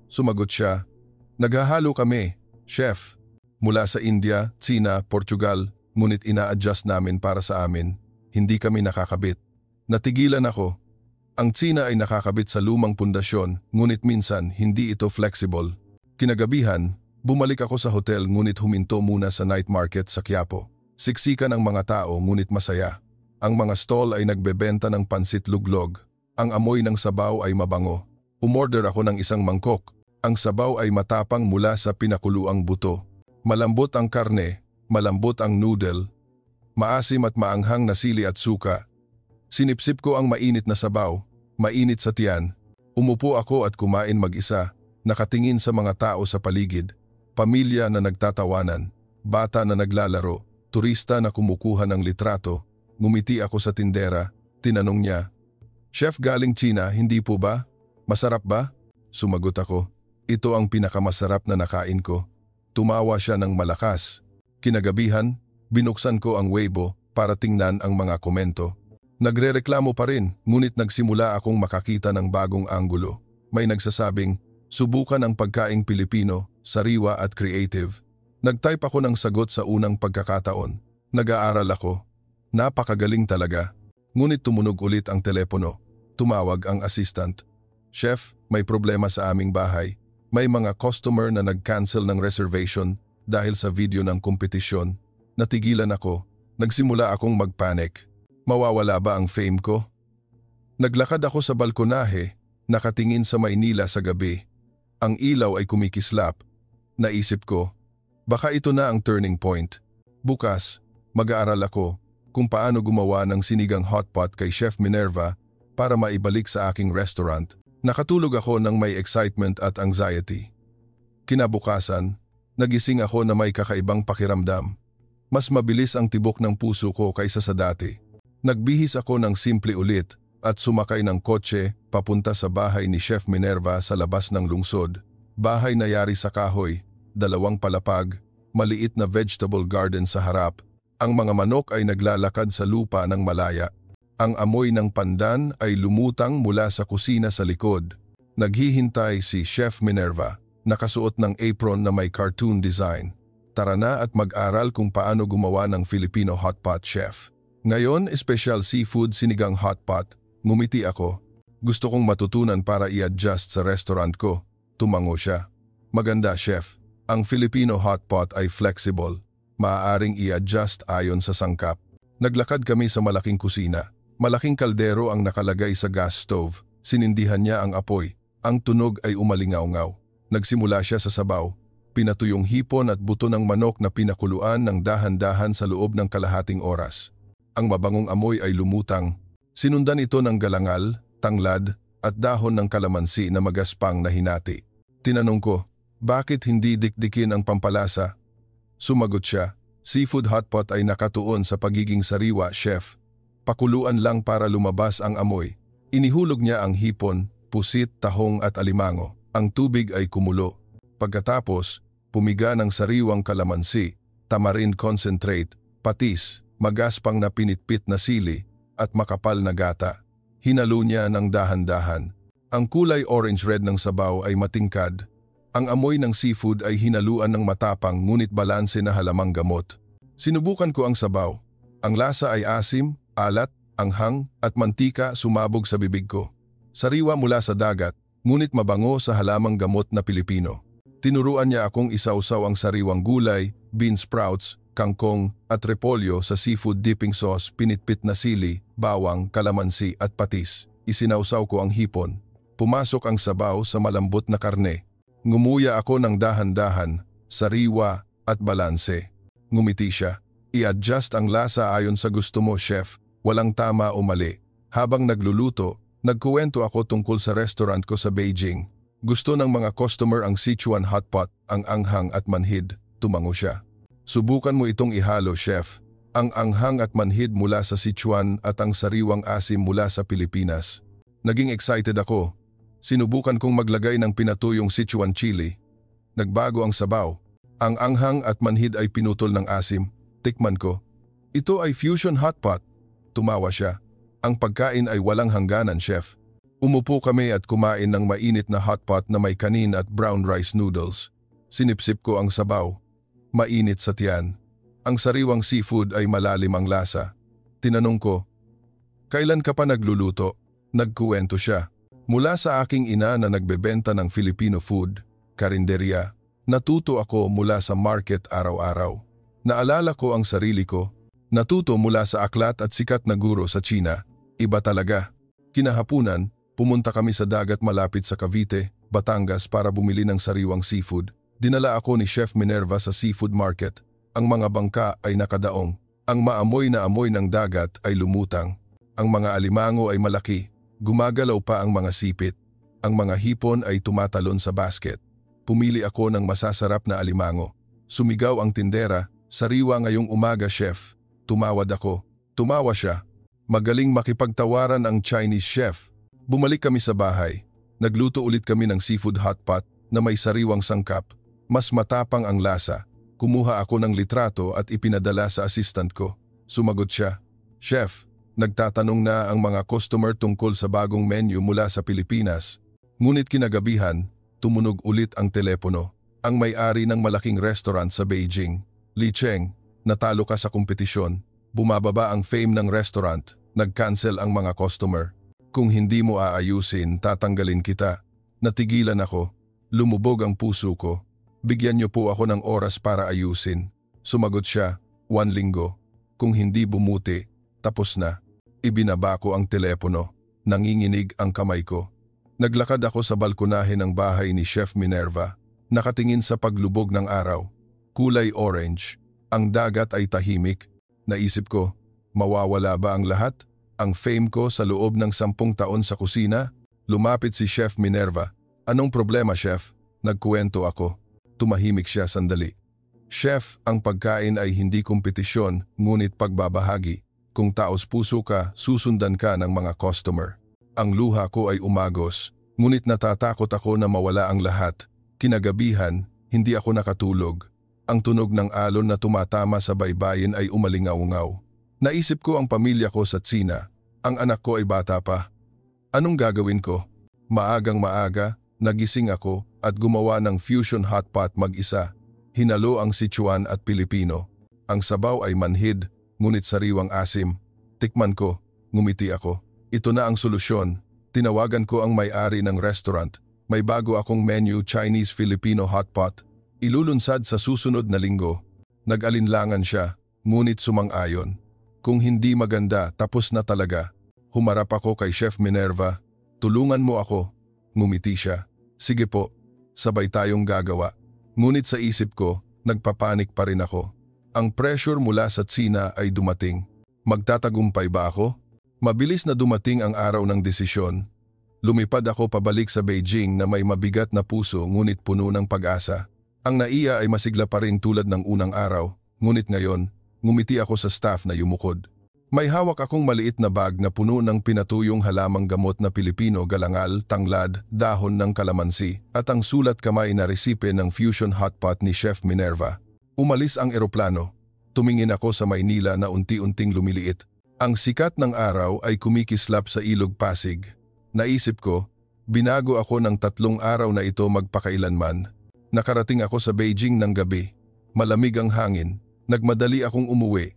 Sumagot siya, naghahalo kami, Chef. Mula sa India, Tsina, Portugal, ngunit ina-adjust namin para sa amin. Hindi kami nakakabit. Natigilan ako. Ang Tsina ay nakakabit sa lumang pundasyon, ngunit minsan hindi ito flexible. Kinagabihan, bumalik ako sa hotel ngunit huminto muna sa night market sa Quiapo. Siksikan ang mga tao ngunit masaya. Ang mga stall ay nagbebenta ng pansit luglog. Ang amoy ng sabaw ay mabango. Umorder ako ng isang mangkok. Ang sabaw ay matapang mula sa pinakuluang buto. Malambot ang karne, malambot ang noodle, maasim at maanghang na sili at suka. Sinipsip ko ang mainit na sabaw, mainit sa tiyan. Umupo ako at kumain mag-isa, nakatingin sa mga tao sa paligid. Pamilya na nagtatawanan, bata na naglalaro, turista na kumukuha ng litrato. Ngumiti ako sa tindera, tinanong niya, Chef galing China, hindi po ba? Masarap ba? Sumagot ako, ito ang pinakamasarap na nakain ko. Tumawa siya ng malakas. Kinagabihan, binuksan ko ang Weibo para tingnan ang mga komento. Nagrereklamo pa rin, ngunit nagsimula akong makakita ng bagong anggulo. May nagsasabing, subukan ang pagkaing Pilipino, sariwa at creative. Nag-type ako ng sagot sa unang pagkakataon. Nag-aaral ako. Napakagaling talaga. Ngunit tumunog ulit ang telepono. Tumawag ang assistant. Chef, may problema sa aming bahay. May mga customer na nag-cancel ng reservation dahil sa video ng kompetisyon. Natigilan ako. Nagsimula akong magpanic. Mawawala ba ang fame ko? Naglakad ako sa balkonahe, nakatingin sa Maynila sa gabi. Ang ilaw ay kumikislap. Naisip ko, baka ito na ang turning point. Bukas, mag-aaral ako kung paano gumawa ng sinigang hotpot kay Chef Minerva para maibalik sa aking restaurant. Nakatulog ako ng may excitement at anxiety. Kinabukasan, nagising ako na may kakaibang pakiramdam. Mas mabilis ang tibok ng puso ko kaysa sa dati. Nagbihis ako ng simple ulit at sumakay ng kotse papunta sa bahay ni Chef Minerva sa labas ng lungsod. Bahay na yari sa kahoy, 2 palapag, maliit na vegetable garden sa harap. Ang mga manok ay naglalakad sa lupa ng malaya. Ang amoy ng pandan ay lumutang mula sa kusina sa likod. Naghihintay si Chef Minerva, nakasuot ng apron na may cartoon design. Tara na at mag-aral kung paano gumawa ng Filipino hotpot, Chef. Ngayon, special seafood sinigang hotpot. Ngumiti ako. Gusto kong matutunan para i-adjust sa restaurant ko. Tumango siya. Maganda, Chef. Ang Filipino hotpot ay flexible. Maaaring i-adjust ayon sa sangkap. Naglakad kami sa malaking kusina. Malaking kaldero ang nakalagay sa gas stove. Sinindihan niya ang apoy. Ang tunog ay umalingaw-ngaw. Nagsimula siya sa sabaw. Pinatuyong hipon at buto ng manok na pinakuluan ng dahan-dahan sa loob ng kalahating oras. Ang mabangong amoy ay lumutang. Sinundan ito ng galangal, tanglad at dahon ng kalamansi na magaspang na hinati. Tinanong ko, bakit hindi dikdikin ang pampalasa? Sumagot siya, seafood hotpot ay nakatuon sa pagiging sariwa, Chef. Pakuluan lang para lumabas ang amoy. Inihulog niya ang hipon, pusit, tahong at alimango. Ang tubig ay kumulo. Pagkatapos, pumiga ng sariwang kalamansi, tamarind concentrate, patis, magaspang na pinitpit na sili, at makapal na gata. Hinalo niya ng dahan-dahan. Ang kulay orange-red ng sabaw ay matingkad. Ang amoy ng seafood ay hinaluan ng matapang ngunit balanse na halamang gamot. Sinubukan ko ang sabaw. Ang lasa ay asim, alat, anghang at mantika sumabog sa bibig ko. Sariwa mula sa dagat, ngunit mabango sa halamang gamot na Pilipino. Tinuruan niya akong isausaw ang sariwang gulay, bean sprouts, kangkong at repolyo sa seafood dipping sauce, pinitpit na sili, bawang, kalamansi at patis. Isinausaw ko ang hipon. Pumasok ang sabaw sa malambot na karne. Ngumuya ako ng dahan-dahan, sariwa at balanse. Ngumiti siya. I-adjust ang lasa ayon sa gusto mo, chef. Walang tama o mali. Habang nagluluto, nagkuwento ako tungkol sa restaurant ko sa Beijing. Gusto ng mga customer ang Sichuan hot pot, ang anghang at manhid. Tumango siya. Subukan mo itong ihalo, chef. Ang anghang at manhid mula sa Sichuan at ang sariwang asim mula sa Pilipinas. Naging excited ako. Sinubukan kong maglagay ng pinatuyong Sichuan chili. Nagbago ang sabaw. Ang anghang at manhid ay pinutol ng asim. Tikman ko. Ito ay fusion hot pot. Tumawa siya. Ang pagkain ay walang hangganan, chef. Umupo kami at kumain ng mainit na hot pot na may kanin at brown rice noodles. Sinipsip ko ang sabaw. Mainit sa tiyan. Ang sariwang seafood ay malalim ang lasa. Tinanong ko, kailan ka pa nagluluto? Nagkuwento siya. Mula sa aking ina na nagbebenta ng Filipino food, karinderya, natuto ako mula sa market araw-araw. Naalala ko ang sarili ko. Natuto mula sa aklat at sikat na guro sa China. Iba talaga. Kinahapunan, pumunta kami sa dagat malapit sa Cavite, Batangas para bumili ng sariwang seafood. Dinala ako ni Chef Minerva sa seafood market. Ang mga bangka ay nakadaong. Ang maamoy na amoy ng dagat ay lumutang. Ang mga alimango ay malaki. Gumagalaw pa ang mga sipit. Ang mga hipon ay tumatalon sa basket. Pumili ako ng masasarap na alimango. Sumigaw ang tindera, sariwa ngayong umaga, chef. Tumawad ako. Tumawa siya. Magaling makipagtawaran ang Chinese chef. Bumalik kami sa bahay. Nagluto ulit kami ng seafood hot pot na may sariwang sangkap. Mas matapang ang lasa. Kumuha ako ng litrato at ipinadala sa assistant ko. Sumagot siya, Chef, nagtatanong na ang mga customer tungkol sa bagong menu mula sa Pilipinas. Ngunit kinagabihan, tumunog ulit ang telepono. Ang may-ari ng malaking restaurant sa Beijing, Li Cheng, natalo ka sa kompetisyon. Bumababa ang fame ng restaurant. Nag-cancel ang mga customer. Kung hindi mo aayusin, tatanggalin kita. Natigilan ako. Lumubog ang puso ko. Bigyan niyo po ako ng oras para ayusin. Sumagot siya, 1 linggo. Kung hindi bumuti, tapos na. Ibinaba ko ang telepono. Nanginginig ang kamay ko. Naglakad ako sa balkonahe ng bahay ni Chef Minerva. Nakatingin sa paglubog ng araw. Kulay orange. Ang dagat ay tahimik. Naisip ko, mawawala ba ang lahat? Ang fame ko sa loob ng 10 taon sa kusina? Lumapit si Chef Minerva. Anong problema, chef? Nagkuwento ako. Tumahimik siya sandali. Chef, ang pagkain ay hindi kompetisyon, ngunit pagbabahagi. Kung taos puso ka, susundan ka ng mga customer. Ang luha ko ay umagos, ngunit natatakot ako na mawala ang lahat. Kinagabihan, hindi ako nakatulog. Ang tunog ng alon na tumatama sa baybayin ay umalingaw-ngaw. Naisip ko ang pamilya ko sa Tsina. Ang anak ko ay bata pa. Anong gagawin ko? Maagang-maaga, nagising ako at gumawa ng fusion hot pot mag-isa. Hinalo ang Sichuan at Pilipino. Ang sabaw ay manhid, ngunit sariwang asim. Tikman ko, ngumiti ako. Ito na ang solusyon. Tinawagan ko ang may-ari ng restaurant. May bago akong menu, Chinese-Filipino hot pot. Ilulunsad sa susunod na linggo. Nag-alinlangan siya, ngunit sumang-ayon. Kung hindi maganda, tapos na talaga. Humarap ako kay Chef Minerva. Tulungan mo ako. Ngumiti siya. Sige po, sabay tayong gagawa. Ngunit sa isip ko, nagpapanik pa rin ako. Ang pressure mula sa Tsina ay dumating. Magtatagumpay ba ako? Mabilis na dumating ang araw ng desisyon. Lumipad ako pabalik sa Beijing na may mabigat na puso ngunit puno ng pag-asa. Ang naiya ay masigla pa rin tulad ng unang araw, ngunit ngayon, ngumiti ako sa staff na yumukod. May hawak akong maliit na bag na puno ng pinatuyong halamang gamot na Pilipino, galangal, tanglad, dahon ng kalamansi, at ang sulat kamay na resipe ng fusion hot pot ni Chef Minerva. Umalis ang eroplano. Tumingin ako sa Maynila na unti-unting lumiliit. Ang sikat ng araw ay kumikislap sa ilog Pasig. Naisip ko, binago ako ng 3 araw na ito magpakailanman. Nakarating ako sa Beijing ng gabi. Malamig ang hangin. Nagmadali akong umuwi.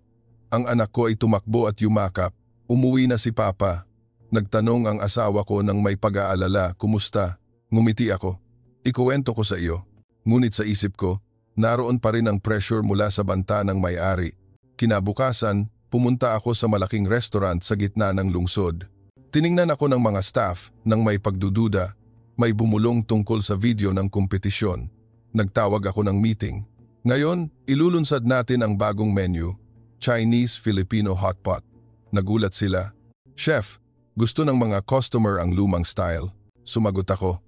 Ang anak ko ay tumakbo at yumakap. Umuwi na si Papa. Nagtanong ang asawa ko ng may pag-aalala, kumusta? Ngumiti ako. Ikuwento ko sa iyo. Ngunit sa isip ko, naroon pa rin ang pressure mula sa banta ng may-ari. Kinabukasan, pumunta ako sa malaking restaurant sa gitna ng lungsod. Tiningnan ako ng mga staff nang may pagdududa. May bumulong tungkol sa video ng kompetisyon. Nagtawag ako ng meeting. Ngayon, ilulunsad natin ang bagong menu, Chinese-Filipino Hot Pot. Nagulat sila. Chef, gusto ng mga customer ang lumang style. Sumagot ako.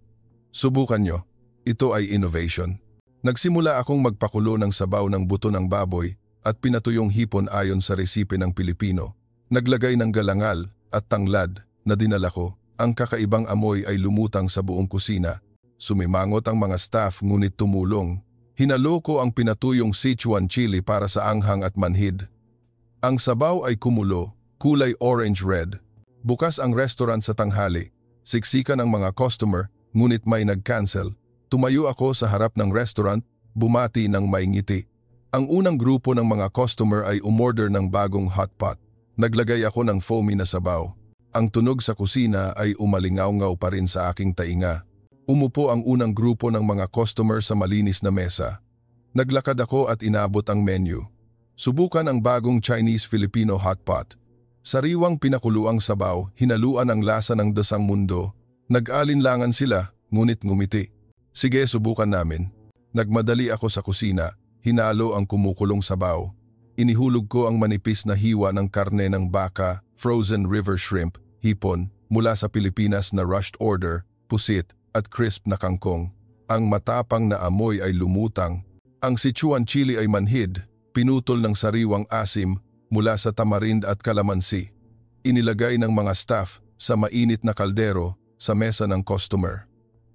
Subukan nyo. Ito ay innovation. Nagsimula akong magpakulo ng sabaw ng buto ng baboy at pinatuyong hipon ayon sa resipe ng Pilipino. Naglagay ng galangal at tanglad na dinala ko. Ang kakaibang amoy ay lumutang sa buong kusina. Sumimangot ang mga staff ngunit tumulong. Hinalo ko ang pinatuyong Sichuan chili para sa anghang at manhid. Ang sabaw ay kumulo, kulay orange-red. Bukas ang restaurant sa tanghali. Siksikan ang mga customer, ngunit may nag-cancel. Tumayo ako sa harap ng restaurant, bumati ng may ngiti. Ang unang grupo ng mga customer ay umorder ng bagong hot pot. Naglagay ako ng foamy na sabaw. Ang tunog sa kusina ay umalingaw-ngaw pa rin sa aking tainga. Umupo ang unang grupo ng mga customer sa malinis na mesa. Naglakad ako at inabot ang menu. Subukan ang bagong Chinese-Filipino hot pot. Sariwang pinakuluang sabaw, hinaluan ang lasa ng dasang mundo. Nag-alinlangan sila, ngunit ngumiti. Sige, subukan namin. Nagmadali ako sa kusina, hinalo ang kumukulong sabaw. Inihulog ko ang manipis na hiwa ng karne ng baka, frozen river shrimp, hipon, mula sa Pilipinas na rushed order, pusit, at crisp na kangkong. Ang matapang na amoy ay lumutang. Ang Sichuan chili ay manhid, pinutol ng sariwang asim mula sa tamarind at kalamansi. Inilagay ng mga staff sa mainit na kaldero sa mesa ng customer.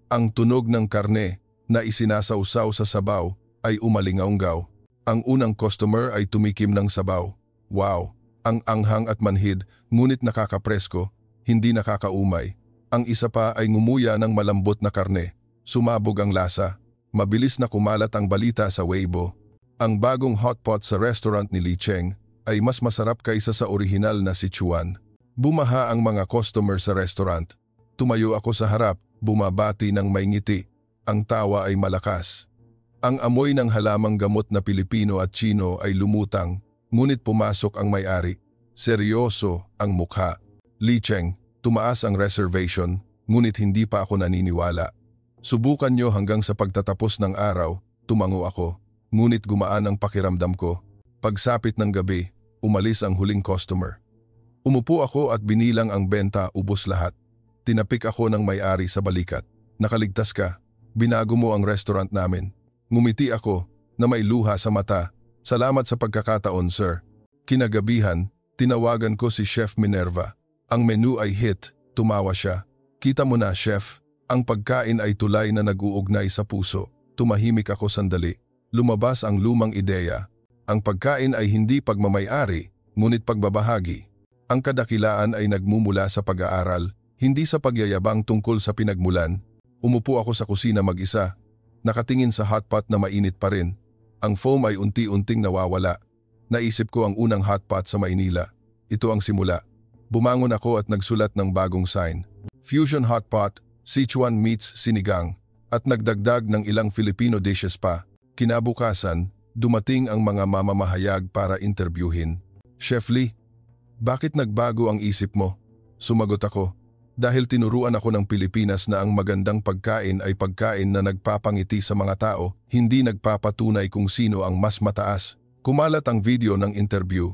Ang tunog ng karne na isinasausaw sa sabaw ay umalingaunggaw. Ang unang customer ay tumikim ng sabaw. Wow! Ang anghang at manhid, ngunit nakakapresko, hindi nakakaumay. Ang isa pa ay ngumuya ng malambot na karne. Sumabog ang lasa. Mabilis na kumalat ang balita sa Weibo. Ang bagong hotpot sa restaurant ni Li Cheng ay mas masarap kaysa sa orihinal na Sichuan. Bumaha ang mga customer sa restaurant. Tumayo ako sa harap, bumabati ng may ngiti. Ang tawa ay malakas. Ang amoy ng halamang gamot na Pilipino at Chino ay lumutang, ngunit pumasok ang may-ari. Seryoso ang mukha. Li Cheng, tumaas ang reservation, ngunit hindi pa ako naniniwala. Subukan nyo hanggang sa pagtatapos ng araw, tumango ako, ngunit gumaan ang pakiramdam ko. Pagsapit ng gabi, umalis ang huling customer. Umupo ako at binilang ang benta, ubos lahat. Tinapik ako ng may-ari sa balikat. Nakaligtas ka, binago mo ang restaurant namin. Ngumiti ako na may luha sa mata. Salamat sa pagkakataon, sir. Kinagabihan, tinawagan ko si Chef Minerva. Ang menu ay hit, tumawa siya. Kita mo na, chef, ang pagkain ay tulay na nag-uugnay sa puso. Tumahimik ako sandali. Lumabas ang lumang ideya. Ang pagkain ay hindi pagmamay-ari, ngunit pagbabahagi. Ang kadakilaan ay nagmumula sa pag-aaral, hindi sa pagyayabang tungkol sa pinagmulan. Umupo ako sa kusina mag-isa, nakatingin sa hotpot na mainit pa rin. Ang foam ay unti-unting nawawala. Naisip ko ang unang hotpot sa Maynila. Ito ang simula. Bumangon ako at nagsulat ng bagong sign. Fusion hotpot, Sichuan meets sinigang, at nagdagdag ng ilang Filipino dishes pa. Kinabukasan, dumating ang mga mamamahayag para interviewin. Chef Lee, bakit nagbago ang isip mo? Sumagot ako. Dahil tinuruan ako ng Pilipinas na ang magandang pagkain ay pagkain na nagpapangiti sa mga tao, hindi nagpapatunay kung sino ang mas mataas. Kumalat ang video ng interview.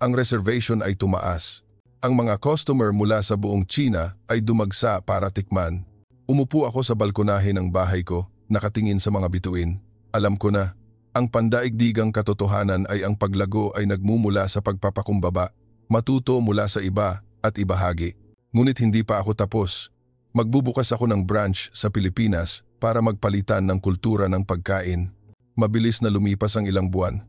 Ang reservation ay tumaas. Ang mga customer mula sa buong China ay dumagsa para tikman. Umupo ako sa balkonahe ng bahay ko, nakatingin sa mga bituin. Alam ko na, ang pandaigdigang katotohanan ay ang paglago ay nagmumula sa pagpapakumbaba, matuto mula sa iba at ibahagi. Ngunit hindi pa ako tapos. Magbubukas ako ng branch sa Pilipinas para magpalitan ng kultura ng pagkain. Mabilis na lumipas ang ilang buwan.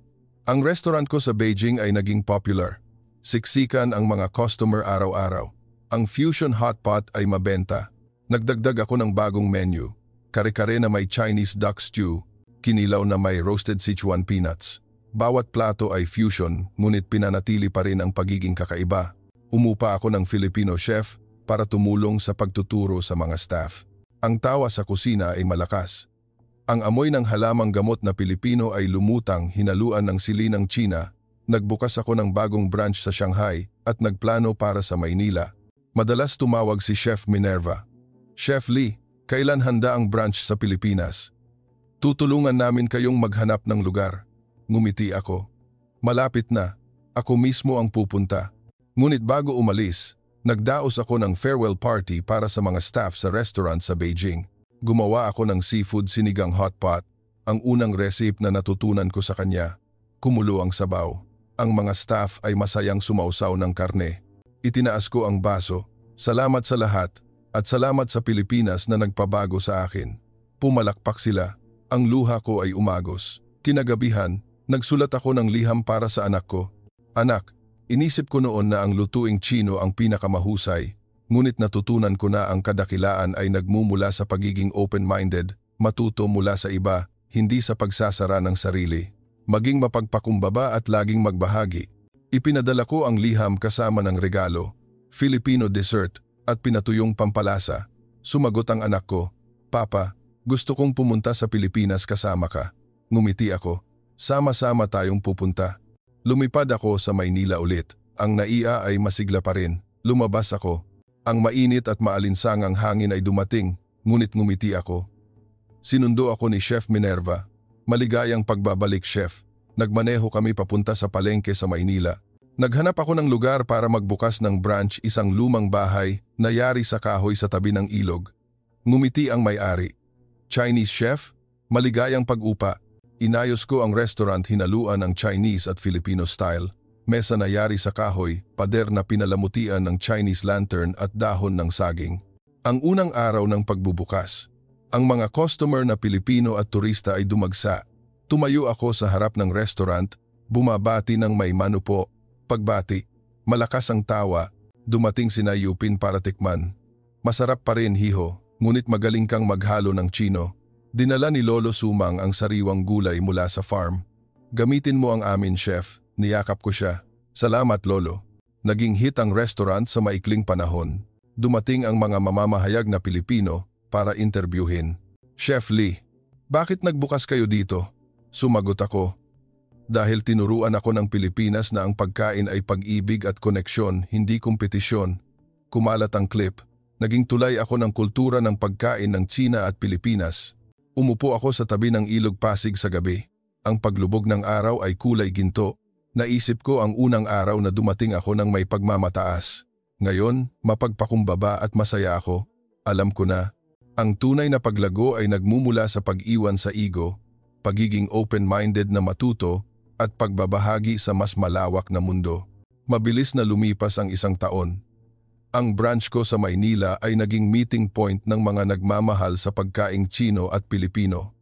Ang restaurant ko sa Beijing ay naging popular. Siksikan ang mga customer araw-araw. Ang fusion hotpot ay mabenta. Nagdagdag ako ng bagong menu. Kare-kare na may Chinese duck stew, kinilaw na may roasted Sichuan peanuts. Bawat plato ay fusion, ngunit pinanatili pa rin ang pagiging kakaiba. Umupa ako ng Filipino chef para tumulong sa pagtuturo sa mga staff. Ang tawa sa kusina ay malakas. Ang amoy ng halamang gamot na Pilipino ay lumutang hinaluan ng sili ng China. Nagbukas ako ng bagong branch sa Shanghai at nagplano para sa Maynila. Madalas tumawag si Chef Minerva. Chef Lee, kailan handa ang branch sa Pilipinas? Tutulungan namin kayong maghanap ng lugar. Ngumiti ako. Malapit na. Ako mismo ang pupunta. Ngunit bago umalis, nagdaos ako ng farewell party para sa mga staff sa restaurant sa Beijing. Gumawa ako ng seafood sinigang hot pot, ang unang recipe na natutunan ko sa kanya. Kumulo ang sabaw. Ang mga staff ay masayang sumausaw ng karne. Itinaas ko ang baso. Salamat sa lahat at salamat sa Pilipinas na nagpabago sa akin. Pumalakpak sila. Ang luha ko ay umagos. Kinagabihan, nagsulat ako ng liham para sa anak ko. Anak, inisip ko noon na ang lutuing Chino ang pinakamahusay, ngunit natutunan ko na ang kadakilaan ay nagmumula sa pagiging open-minded, matuto mula sa iba, hindi sa pagsasara ng sarili. Maging mapagpakumbaba at laging magbahagi. Ipinadala ko ang liham kasama ng regalo, Filipino dessert at pinatuyong pampalasa. Sumagot ang anak ko, Papa, gusto kong pumunta sa Pilipinas kasama ka. Ngumiti ako, sama-sama tayong pupunta. Lumipad ako sa Maynila ulit. Ang naiya ay masigla pa rin. Lumabas ako. Ang mainit at maalinsangang hangin ay dumating, ngunit ngumiti ako. Sinundo ako ni Chef Minerva. Maligayang pagbabalik, Chef. Nagmaneho kami papunta sa palengke sa Maynila. Naghanap ako ng lugar para magbukas ng branch, isang lumang bahay na yari sa kahoy sa tabi ng ilog. Ngumiti ang may-ari. Chinese chef? Maligayang pag-upa. Inayos ko ang restaurant, hinaluan ng Chinese at Filipino style. Mesa na yari sa kahoy, pader na pinalamutian ng Chinese lantern at dahon ng saging. Ang unang araw ng pagbubukas. Ang mga customer na Pilipino at turista ay dumagsa. Tumayo ako sa harap ng restaurant, bumabati ng may manu po. Pagbati, malakas ang tawa, dumating sina Yupin para tikman. Masarap pa rin, hiho, ngunit magaling kang maghalo ng Chino. Dinala ni Lolo Sumang ang sariwang gulay mula sa farm. Gamitin mo ang amin, chef. Niyakap ko siya. Salamat, Lolo. Naging hit ang restaurant sa maikling panahon. Dumating ang mga mamamahayag na Pilipino para interviewin. Chef Lee, bakit nagbukas kayo dito? Sumagot ako. Dahil tinuruan ako ng Pilipinas na ang pagkain ay pag-ibig at koneksyon, hindi kompetisyon. Kumalat ang clip. Naging tulay ako ng kultura ng pagkain ng China at Pilipinas. Umupo ako sa tabi ng ilog Pasig sa gabi. Ang paglubog ng araw ay kulay ginto. Naisip ko ang unang araw na dumating ako ng may pagmamataas. Ngayon, mapagpakumbaba at masaya ako. Alam ko na, ang tunay na paglago ay nagmumula sa pag-iwan sa ego, pagiging open-minded na matuto, at pagbabahagi sa mas malawak na mundo. Mabilis na lumipas ang isang taon. Ang branch ko sa Maynila ay naging meeting point ng mga nagmamahal sa pagkaing Chino at Pilipino.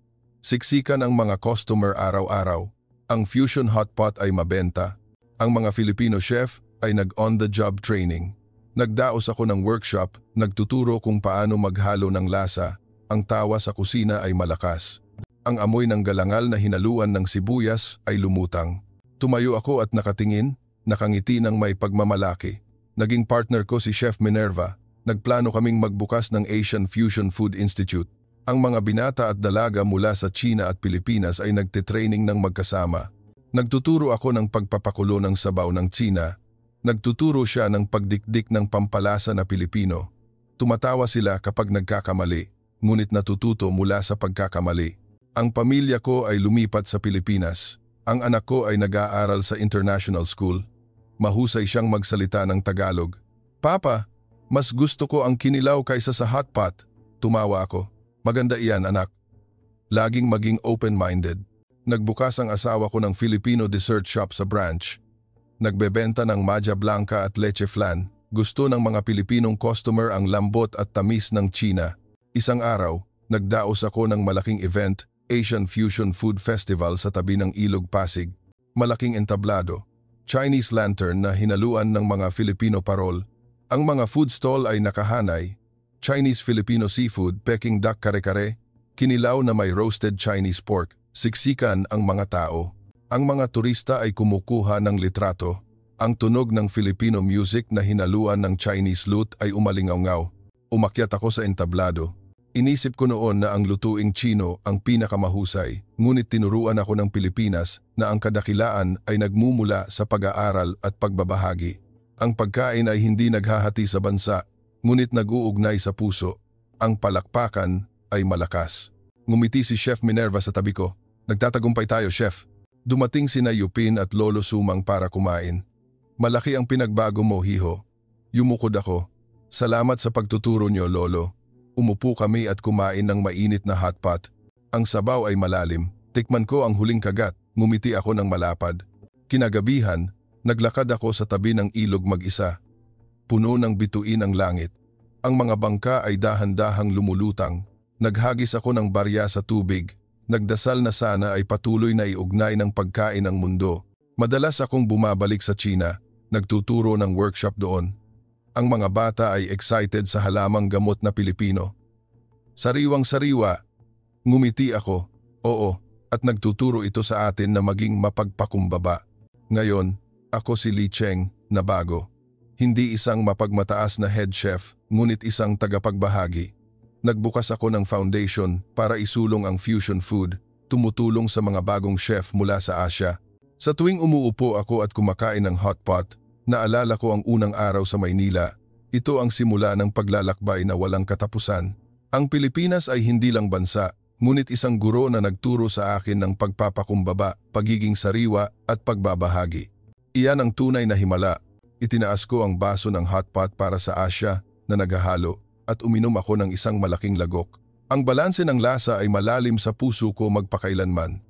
Siksikan ang mga customer araw-araw. Ang fusion hotpot ay mabenta. Ang mga Filipino chef ay nag-on-the-job training. Nagdaos ako ng workshop, nagtuturo kung paano maghalo ng lasa. Ang tawa sa kusina ay malakas. Ang amoy ng galangal na hinaluan ng sibuyas ay lumutang. Tumayo ako at nakatingin, nakangiti ng may pagmamalaki. Naging partner ko si Chef Minerva. Nagplano kaming magbukas ng Asian Fusion Food Institute. Ang mga binata at dalaga mula sa China at Pilipinas ay nagtitraining ng magkasama. Nagtuturo ako ng pagpapakulo ng sabaw ng China. Nagtuturo siya ng pagdikdik ng pampalasa na Pilipino. Tumatawa sila kapag nagkakamali, ngunit natututo mula sa pagkakamali. Ang pamilya ko ay lumipat sa Pilipinas. Ang anak ko ay nag-aaral sa international school. Mahusay siyang magsalita ng Tagalog. Papa, mas gusto ko ang kinilaw kaysa sa hotpot. Tumawa ako. Maganda iyan, anak. Laging maging open-minded. Nagbukas ang asawa ko ng Filipino dessert shop sa branch. Nagbebenta ng Maja Blanca at Leche Flan. Gusto ng mga Pilipinong customer ang lambot at tamis ng China. Isang araw, nagdaos ako ng malaking event, Asian Fusion Food Festival sa tabi ng Ilog Pasig. Malaking entablado. Chinese lantern na hinaluan ng mga Filipino parol. Ang mga food stall ay nakahanay. Chinese Filipino seafood, Peking duck kare-kare, kinilaw na may roasted Chinese pork. Siksikan ang mga tao. Ang mga turista ay kumukuha ng litrato. Ang tunog ng Filipino music na hinaluan ng Chinese lute ay umalingaw-ngaw. Umakyat ako sa entablado. Inisip ko noon na ang lutuing Chino ang pinakamahusay, ngunit tinuruan ako ng Pilipinas na ang kadakilaan ay nagmumula sa pag-aaral at pagbabahagi. Ang pagkain ay hindi naghahati sa bansa, ngunit nag-uugnay sa puso. Ang palakpakan ay malakas. Ngumiti si Chef Minerva sa tabi ko. Nagtatagumpay tayo, Chef. Dumating sina Yupin at Lolo Sumang para kumain. Malaki ang pinagbago mo, Hiho. Yumukod ako. Salamat sa pagtuturo niyo, Lolo. Umupo kami at kumain ng mainit na hotpot. Ang sabaw ay malalim. Tikman ko ang huling kagat. Ngumiti ako ng malapad. Kinagabihan, naglakad ako sa tabi ng ilog mag-isa. Puno ng bituin ang langit. Ang mga bangka ay dahan-dahang lumulutang. Naghagis ako ng barya sa tubig. Nagdasal na sana ay patuloy na iugnay ng pagkain ang mundo. Madalas akong bumabalik sa China. Nagtuturo ng workshop doon. Ang mga bata ay excited sa halamang gamot na Pilipino. Sariwang-sariwa, ngumiti ako, oo, at nagtuturo ito sa atin na maging mapagpakumbaba. Ngayon, ako si Li Cheng na bago. Hindi isang mapagmataas na head chef, ngunit isang tagapagbahagi. Nagbukas ako ng foundation para isulong ang fusion food, tumutulong sa mga bagong chef mula sa Asia. Sa tuwing umuupo ako at kumakain ng hotpot, naalala ko ang unang araw sa Maynila. Ito ang simula ng paglalakbay na walang katapusan. Ang Pilipinas ay hindi lang bansa, ngunit isang guro na nagturo sa akin ng pagpapakumbaba, pagiging sariwa at pagbabahagi. Iyan ang tunay na himala. Itinaas ko ang baso ng hotpot para sa Asia na naghahalo at uminom ako ng isang malaking lagok. Ang balanse ng lasa ay malalim sa puso ko magpakailanman.